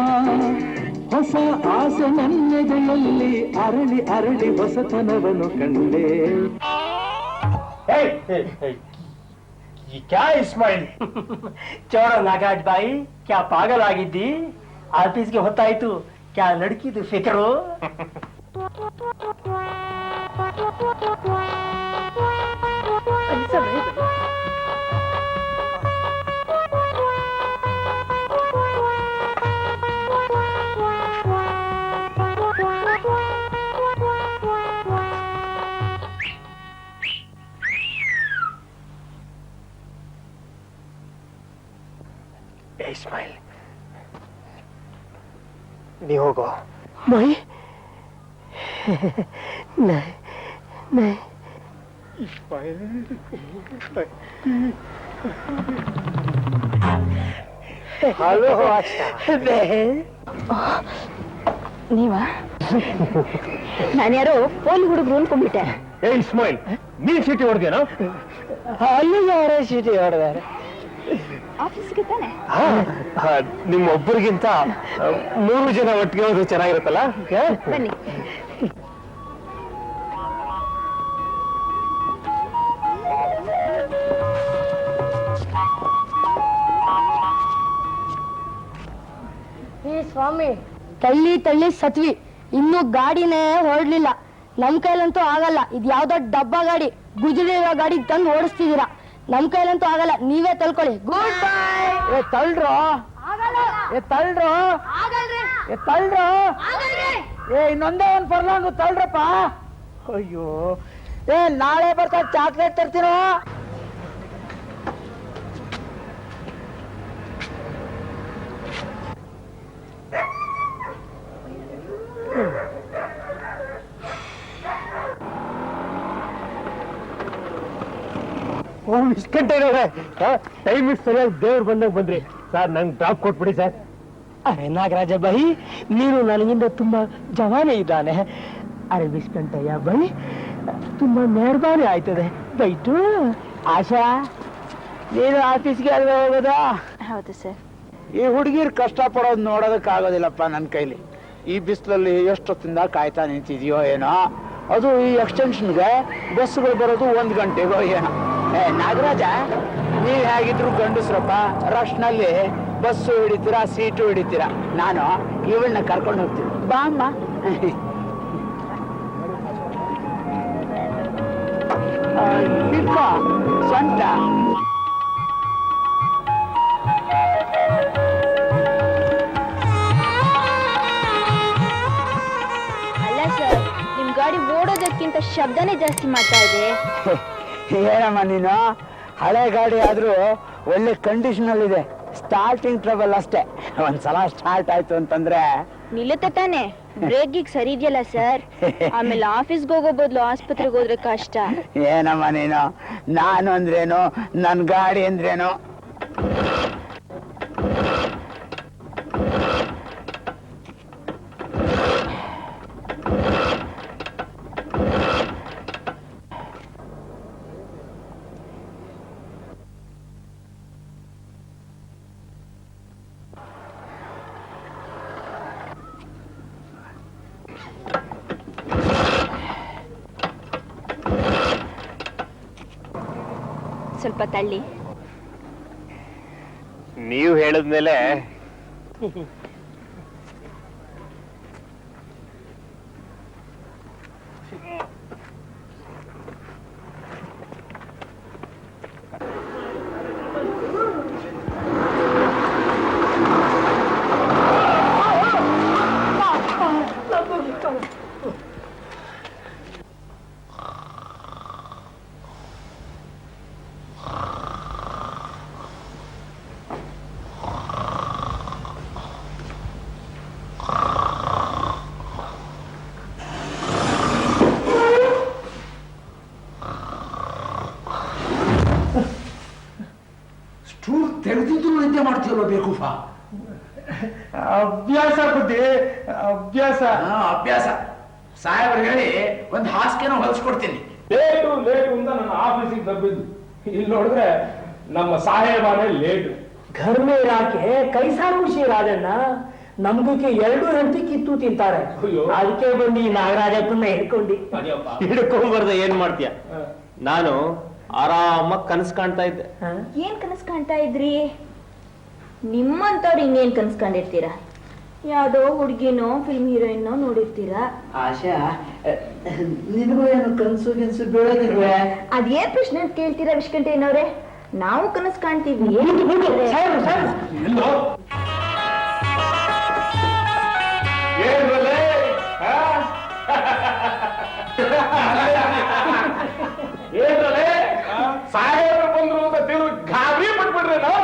ಹೊಸ ಆಸೆ ನನ್ನೆದೆಯಲ್ಲಿ ಅರಳಿ ಅರಳಿ ಹೊಸತನವನ್ನು ಕಂಡೆ. ಕ್ಯಾ ಇಸ್ಮಾಯಿಲ್? ಚೋರ ನಾಗಾಜ್ ಬಾಯಿ, ಕ್ಯಾ ಪಾಗಲ್ ಆಗಿದ್ದಿ? ಆಫೀಸ್ಗೆ ಹೊತ್ತಾಯ್ತು, ಕ್ಯಾ ಲಡ್ಕಿದು ಫಿಕರು? ಇಸ್ಮಾಯಿಲ್, ನೀ ಹೋಗೋ. ಮೈ नहीं नहीं ಹಲೋ ನೀವಾ? ನಾನ್ಯಾರೋ ಪೋಲಿ ಹುಡುಗರು ಅನ್ಕೊಂಡ್ಬಿಟ್ಟೆ. ಏ ಇಸ್ಮಾಯಿಲ್, ನೀನ್ ಸೀಟಿ ಹೊಡೆದೇನೋ? ಅಲ್ಲಿ ಯಾರೇ ಸೀಟಿ ಹೊಡೆದಾರೆ? ಆಫೀಸ್ಗೆ ತಾನೆ? ನಿಮ್ಮೊಬ್ಬರಿಗಿಂತ 3 ಜನ ಒಟ್ಟಿಗೆ ಹೋದ್ರೆ ಚೆನ್ನಾಗಿರುತ್ತಲ್ಲ? ಬನ್ನಿ. ಸ್ವಾಮಿ, ತಳ್ಳಿ ತಳ್ಳಿ ಸತ್ವಿ, ಇನ್ನು ಗಾಡಿನೇ ಹೊರಡ್ಲಿಲ್ಲ. ನಮ್ ಕೈಲಂತೂ ಆಗಲ್ಲ. ಇದು ಯಾವ್ದೋ ಡಬ್ಬ ಗಾಡಿ, ಗುಜರಿರೋ ಗಾಡಿ ತಂದು ಓಡಿಸ್ತಿದ್ದೀರಾ. ನಮ್ ಕೈಲಂತೂ ಆಗಲ್ಲ, ನೀವೇ ತಳ್ಕೊಳ್ಳಿ. Good bye. ತಳ್ಳ್ರೋ, ತಳ್ಳ್ರೋ, ತಳ್ಳ್ರೋ. ಇನ್ನೊಂದೇ ಒಂದ್ ಫರ್ಲಾಂಗು ತಳ್ಳ್ರಪ್ಪ. ಅಯ್ಯೋ, ನಾಳೆ ಬರ್ತಾ ಚಾಕ್ಲೇಟ್ ತರ್ತೀನೋ. ಇಷ್ಟು ಗಂಟೆ ಟೈಮ್ ಸರಿಯಾಗಿ ದೇವ್ರು ಬಂದಾಗ ಬಂದ್ರಿ ಸರ್. ನಂಗೆ ಡ್ರಾಪ್ ಕೊಟ್ಬಿಡಿ ಸರ್. ಅರೆ ನಾಗರಾಜ ಬಾಯಿ, ನೀನು ನನಗಿಂತ ತುಂಬಾ ಜವಾನೆ ಇದ್ದಾನೆ. ಅರೆ ಬಿಸ್ಕಂಟಯ್ಯ ಬಾಯಿ, ತುಂಬಾ ಮೆಹರ್ಬಾನಿ ಆಯ್ತದೆ. ಬೈಟು ಆಶಾ, ನೀನು ಆಫೀಸ್ಗೆ ಅಲ್ವೇ ಹೋಗೋದಾ? ಹೌದು ಸರ್. ಈ ಹುಡುಗಿರ್ ಕಷ್ಟ ಪಡೋದು ನೋಡೋದಕ್ಕಾಗೋದಿಲ್ಲಪ್ಪ ನನ್ನ ಕೈಲಿ. ಈ ಬಿಸಿಲಲ್ಲಿ ಎಷ್ಟೊತ್ತಿಂದ ಕಾಯ್ತಾ ನಿಂತಿದ್ಯೋ ಏನೋ. ಅದು ಈ ಎಕ್ಸ್ಟೆನ್ಷನ್ಗೆ ಬಸ್ಗಳು ಬರೋದು 1 ಗಂಟೆಗೋ ಏನೋ. ನಾಗರಾಜ, ನೀವು ಹೇಗಿದ್ರು ಗಂಡಸ್ರಪ್ಪ, ರಶ್ನಲ್ಲಿ ಬಸ್ಸು ಹಿಡಿತೀರಾ, ಸೀಟು ಹಿಡಿತೀರಾ. ನಾನು ಇವಳನ್ನ ಕರ್ಕೊಂಡು ಹೋಗ್ತೀನಿ. ಬಾ ಅಮ್ಮ. ಸ್ವಂತ ಅಲ್ಲ ಸರ್, ನಿಮ್ ಗಾಡಿ ಓಡೋದಕ್ಕಿಂತ ಶಬ್ದನೇ ಜಾಸ್ತಿ ಮಾಡ್ತಾ ಇದೆ. ಏನಮ್ಮ ನೀನು, ಹಳೆ ಗಾಡಿ ಆದ್ರೂ ಒಳ್ಳೆ ಕಂಡೀಷನ್ ಅಲ್ಲಿ ಇದೆ. ಸ್ಟಾರ್ಟಿಂಗ್ ಟ್ರಬಲ್ ಅಷ್ಟೇ. ಒಂದ್ಸಲ ಸ್ಟಾರ್ಟ್ ಆಯ್ತು ಅಂತಂದ್ರೆ ನಿಲ್ಲುತ್ತೆ ತಾನೆ? ಬ್ರೇಕಿಗೆ ಸರಿ ಇದೆಯಲ್ಲ ಸರ್. ಆಮೇಲೆ ಆಫೀಸ್ಗೆ ಹೋಗೋ ಬದಲು ಆಸ್ಪತ್ರೆಗೆ ಹೋದ್ರೆ ಕಷ್ಟ. ಏನಮ್ಮ ನೀನು, ನಾನು ಅಂದ್ರೇನು, ನನ್ನ ಗಾಡಿ ಅಂದ್ರೇನು? ಸ್ವಲ್ಪ ತಳ್ಳಿ. ನೀವು ಹೇಳಿದ್ಮೇಲೆ ಸ್ಟೂಲ್ ತೆಗೆದಿದ್ರು ನಿದ್ದೆ ಮಾಡ್ತೀವಲ್ಲ ಬೇಕೂಫ. ಅಭ್ಯಾಸ ಬುದ್ಧಿ, ಅಭ್ಯಾಸ. ಅಭ್ಯಾಸ. ಸಾಹೇಬ್ರು ಹೇಳಿ ಒಂದು ಹಾಸಿಗೆನ ಹೊಲಿಸ್ಕೊಡ್ತೀನಿ. ಲೇಟು ಅಂತ ನನ್ನ ಆಫೀಸಿಗೆ ತಪ್ಪಿದ್ದು. ಇಲ್ಲಿ ನೋಡಿದ್ರೆ ನಮ್ಮ ಸಾಹೇಬಾನೆ ಲೇಟು. घर में ಇರಾಕೆ ಕೈಸಾ ಖುಷಿ ರಾಜಣ್ಣ. ನಮ್ಗಕ್ಕೆ 2 ಹೆಂಡತಿ ಕಿತ್ತು ತಿಂತಾರೆ. ಅದಕ್ಕೆ ಬಂದು ಈ ನಾಗರಾಜಪ್ಪನ್ನ ಹಿಡ್ಕೊಂಬರ್ದ ಏನ್ ಮಾಡ್ತೀಯ? ನಾನು ಆರಾಮಾಗಿ ಕನಸು ಕಾಣ್ತಾ ಇದ್ದೆ. ಏನ್ ಕನಸು ಕಾಣ್ತಾ ಇದ್ರಿ? ನಿಮ್ಮಂತವ್ರು ಇನ್ನೇನ್ ಕನಸು ಕಂಡಿರ್ತೀರಾ? ಯಾವ್ದೋ ಹುಡುಗಿನೋ ಫಿಲ್ಮ್ ಹೀರೋಯಿನ್ ನೋಡಿರ್ತೀರಾ. ಆಶಾ, ನಿನಗೂ ಏನು ಕನಸು ಗಿನ್ಸು ಬೀಳೋದಿಲ್ವೇ? ಅದೇನ್ ಪ್ರಶ್ನೆ ಅಂತ ಕೇಳ್ತೀರಾ ವಿಷ್ಕಂಠಯ್ಯನವ್ರೆ? ನಾವು ಕನಸು ಕಾಣ್ತೀವಿ. ಎಲ್ಲೋ ಏನ್ರಲ್ಲೇ ಏನ್ರಲ್ಲೇ ಸಾಹೇಬರು ಬಂದ್ರು ಅಂತ ತಿಳಿ ಗಾಬರಿ ಪಟ್ಬಿಟ್ರೇನೋ.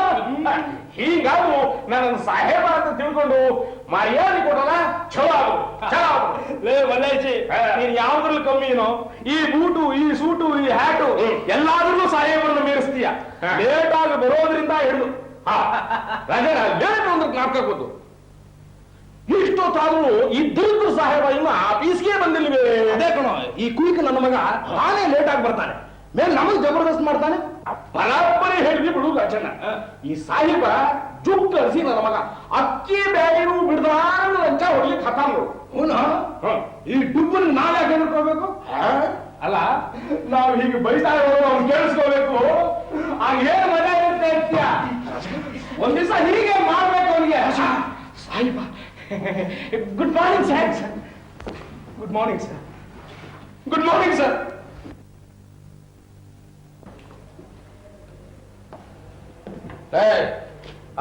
ಹೀಗಾವು ನನ್ನ ಸಾಹೇಬ ಅಂತ ತಿಳ್ಕೊಂಡು ಮರ್ಯಾದೆ ಕೊಡಲ್ಲ. ಚಲೋ ಲೇ ವಲ್ಲೇಜಿ, ನೀನ್ ಯಾವ್ದ್ರಲ್ಲಿ ಕಮ್ಮಿನೋ? ಈ ಬೂಟು, ಈ ಸೂಟು, ಈ ಹ್ಯಾಟು ಎಲ್ಲಾದ್ರೂ ಸಾಹೇಬರನ್ನು ಮೀರಿಸ್ತೀಯ. ಲೇಟ್ ಆಗಿ ಬರೋದ್ರಿಂದ ಹಿಡಿದು ಲೇಟ್ ಅಂದ್ರೆ ನಾಪ್ಕೋದು. ಇಷ್ಟೊತ್ತಾದ್ರೂ ಇದ್ರಿದ್ರು ಸಾಹೇಬ ಇನ್ನು ಆಫೀಸ್ಗೆ ಬಂದಿಲ್ವೇ? ಅದೇ ಕಣೋ, ಈ ಕುಯ್ಕ ನನ್ನ ಮಗ ನಾನೇ ಲೇಟ್ ಆಗಿ ಬರ್ತಾನೆ, ಮೇಲೆ ನಮಗ್ ಜಬರ್ದಸ್ತ್ ಮಾಡ್ತಾನೆ. ಬರಾಬರಿ ಹೇಳಿದ್ವಿ ಬಿಡು ರಾಜಣ್ಣ. ಈ ಸಾಹೇಬ ಜುಗ್ ಕಳಿಸಿ ನನ್ನ ಮಗ ಅಕ್ಕಿ ಬ್ಯಾಗಿನೂ ಬಿಡ್ದಾರ ಲಂಚ ಹೊಡ್ಲಿಕ್ಕೆ ಹತ್ತಾನು. ಈ ಡುಬ್ಬನ್ ನಾವ್ ಯಾಕೆ ಎದುರ್ಕೋಬೇಕು? ಅಲ್ಲ, ನಾವ್ ಹೀಗೆ ಬೈತಾ ಇರೋದು ಅವ್ನು ಕೇಳಿಸ್ಕೋಬೇಕು. ಆಗ ಏನ್ ಮಜಾ ಇರುತ್ತೆ ಅಂತೀಯ? ಒಂದ್ ದಿವಸ ಹೀಗೆ ಮಾಡ್ಬೇಕು ಅವನಿಗೆ. ಸಾಹೇಬ, good morning sir. Good morning sir. Good morning sir.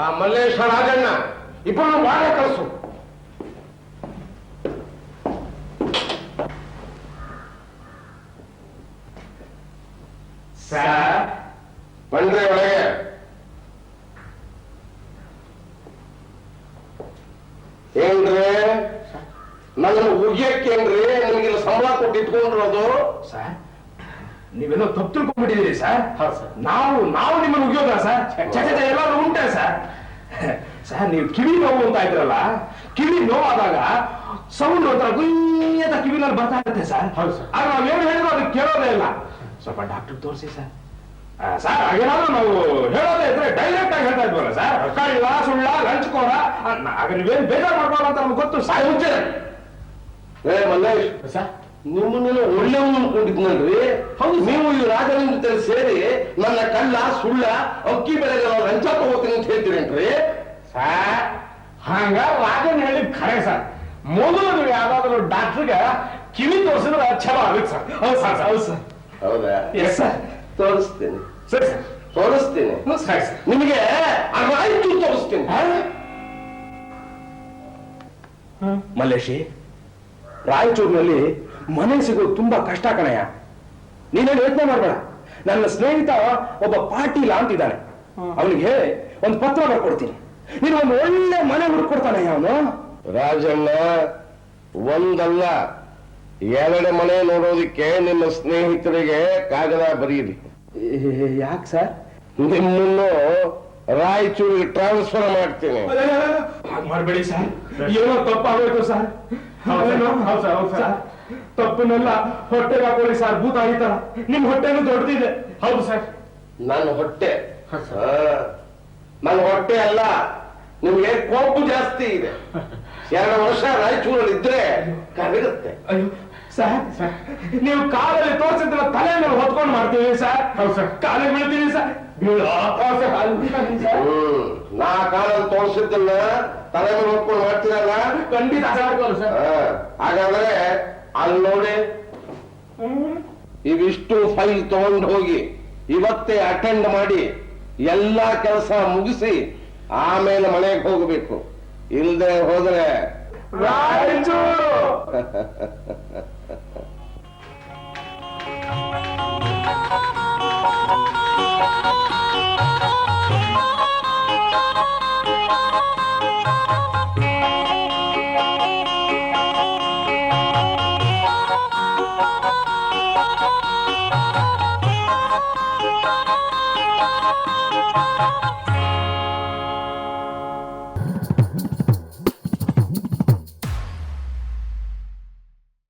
ಆ ಮಲ್ಲೇಶ ರಾಜಣ್ಣ ಇಬ್ಬರು ಬಾಳೆ ಕಳಿಸು. ಬಂದ್ರೆ ಒಳಗೆ. ಏನ್ರಿ ನನ್ನನ್ನು ಉಗಿಯಕ್ಕೇನ್ರಿ ನಿಮ್ಗೆ ಸಂಬಳ ಕೊಟ್ಟು ಇಟ್ಕೊಂಡಿರೋದು? ಸರ್, ನೀವೆಲ್ಲೋ ತಪ್ಪು ತಿಳ್ಕೊಂಡ್ಬಿಟ್ಟಿದ್ದೀರಿ ಸರ್. ನಾವು ನಿಮ್ಮನ್ನು ಉಗಿಯೋದ ಸರ್? ಎಲ್ಲಾದ್ರೂ ಉಂಟೆ ಸರ್? ಸರ್, ನೀವು ಕಿವಿ ನೋವು ಅಂತ ಇದ್ರಲ್ಲ, ಕಿವಿ ನೋವಾದಾಗ ಸೌಂಡ್ ಒಂಥರ ಗುಯ್ಯದ ಕಿವಿನಲ್ಲಿ ಬರ್ತಾ ಇರುತ್ತೆ ಸರ್. ಆಗ ನಾವೇನು ಹೇಳಿದ್ರು ಅದಕ್ಕೆ ಕೇಳೋದೇ ಇಲ್ಲ. ಸ್ವಲ್ಪ ಡಾಕ್ಟರ್ ತೋರಿಸಿ ಸರ್. ಸರ್, ಹಾಗೇನಾದ್ರೂ ನಾವು ಹೇಳೋದೇ ಇದ್ರೆ ಡೈರೆಕ್ಟ್ ಆಗಿ ಹೇಳ್ತಾ ಇದ್ವಲ್ಲ ಸರ್. ಕಳ್ಳ ಸುಳ್ಳ ಲಂಚ್ಕೋರ ಆಗ ನೀವೇನು ಬೇಜಾರು ಮಾಡ್ಬೋಣ ಅಂತ ನಮ್ಗೆ ಗೊತ್ತು. ಸಾಯಿ ಮುಂಚೆ ಮಲ್ಲೇಶ್ ಸರ್, ನಿಮ್ಮನ್ನೆಲ್ಲ ಒಳ್ಳೆಯವನು ಅನ್ಕೊಂಡಿದ್ನಲ್ರಿ. ಹೌದು, ನೀವು ಈ ರಾಜನ ಜೊತೆ ಸೇರಿ ನನ್ನ ಕಳ್ಳ ಸುಳ್ಳ ಅಕ್ಕಿ ಬೆಳೆಗೆ ನಾವು ಲಂಚ ತಗೋತೀನಿ ಅಂತ ಹೇಳ್ತೀರೇನ್ರಿ ಸರ್? ಹಂಗ ರಾಜನ್ ಹೇಳಿದ್ ಖರೆ ಸರ್. ಮೊದಲು ನೀವು ಯಾವ್ದಾದ್ರು ಡಾಕ್ಟರ್ಗೆ ಕಿವಿ ತೋರಿಸಿದ್ರೆ ಚಲೋ ಆಗುತ್ತೆ ಸರ್. ಹೌದು ಸರ್. ಹೌದು ಸರ್. ಹೌದಾ? ಎಸ್ ಸರ್, ತೋರಿಸ್ತೀನಿ. ಸರಿ ಸರ್, ತೋರಿಸ್ತೀನಿ. ಸರಿ ಸರ್, ನಿಮಗೆ ರಾಯ್ತು ತೋರಿಸ್ತೀನಿ. ಮಲ್ಲೇಶಿ, ರಾಯಚೂರಿನಲ್ಲಿ ಮನೆ ಸಿಗೋದು ತುಂಬಾ ಕಷ್ಟ ಕಣಯ್ಯ. ನೀನೇನು ಯೋಚನೆ ಮಾಡ್ಬೇಡ. ನನ್ನ ಸ್ನೇಹಿತ ಒಬ್ಬ ಪಾಟೀಲ ಅಂತಿದ್ದಾನೆ, ಅವನಿಗೆ ಹೇಳಿ ಒಂದು ಪತ್ರ ಬರ್ಕೊಡ್ತೀನಿ. ನೀನು ಒಂದು ಒಳ್ಳೆ ಮನೆ ಹುಡುಕೊಡ್ತಾನೆ ಅವನು. ರಾಜಣ್ಣ, ಒಂದಲ್ಲ 2 ಮನೆ ನೋಡೋದಿಕ್ಕೆ ನಿಮ್ಮ ಸ್ನೇಹಿತರಿಗೆ ಕಾಗದ ಬರೀರಿ. ಯಾಕೆ ಸರ್? ನಿಮ್ಮನ್ನು ರಾಯಚೂರಿಗೆ ಟ್ರಾನ್ಸ್ಫರ್ ಮಾಡ್ತೀನಿ. ಹಾಗೆ ಮಾಡಬೇಡಿ ಸರ್, ಏನೋ ತಪ್ಪಾಗೋಯ್ತು ಸರ್. ಹೌದು ಸರ್, ತಪ್ಪನ್ನೆಲ್ಲ ಹೊಟ್ಟೆಗೆ ಹಾಕೊಳ್ಳಿ ಸರ್, ಭೂತ ಆಯ್ತಾರ. ನಿಮ್ ಹೊಟ್ಟೆನೂ ದೊಡ್ಡದಿದೆ. ಹೌದು ಸರ್. ನನ್ನ ಹೊಟ್ಟೆ ಅಲ್ಲ, ನಿಮ್ಗೆ ಕೋಪ ಜಾಸ್ತಿ ಇದೆ. 2 ವರ್ಷ ರಾಯಚೂರಲ್ಲಿ ಇದ್ರೆ ಕರಗುತ್ತೆ. ಅಯ್ಯೋ ಸರ್, ನೀವು ಕಾಲಲ್ಲಿ ತೋರಿಸಿದ್ರೆ ತಲೆ ಮೇಲೆ ಹೊತ್ಕೊಂಡು ಮಾಡ್ತೀವಿ ಸರ್. ಹೌದು ಸರ್, ಕಾಲಿಗೆ ಬೀಳ್ತೀವಿ ಸರ್. ನಾ ಕಾಲಲ್ಲಿ ತೋರಿಸಿದ್ದನ್ನ ತಲೆ ಮೇಲೆ ಹೊತ್ಕೊಂಡು ಮಾಡ್ತೀರಲ್ಲ? ಖಂಡಿತ ಸರ್. ಹಾಗಾದ್ರೆ ಅಲ್ಲಿ ನೋಡಿ, ಇವಿಷ್ಟು ಫೈಲ್ ತಗೊಂಡು ಹೋಗಿ ಇವತ್ತೇ ಅಟೆಂಡ್ ಮಾಡಿ ಎಲ್ಲಾ ಕೆಲಸ ಮುಗಿಸಿ ಆಮೇಲೆ ಮನೆಗೆ ಹೋಗಬೇಕು. ಇಲ್ಲದೆ ಹೋದ್ರೆ ರಾಯಚೂರು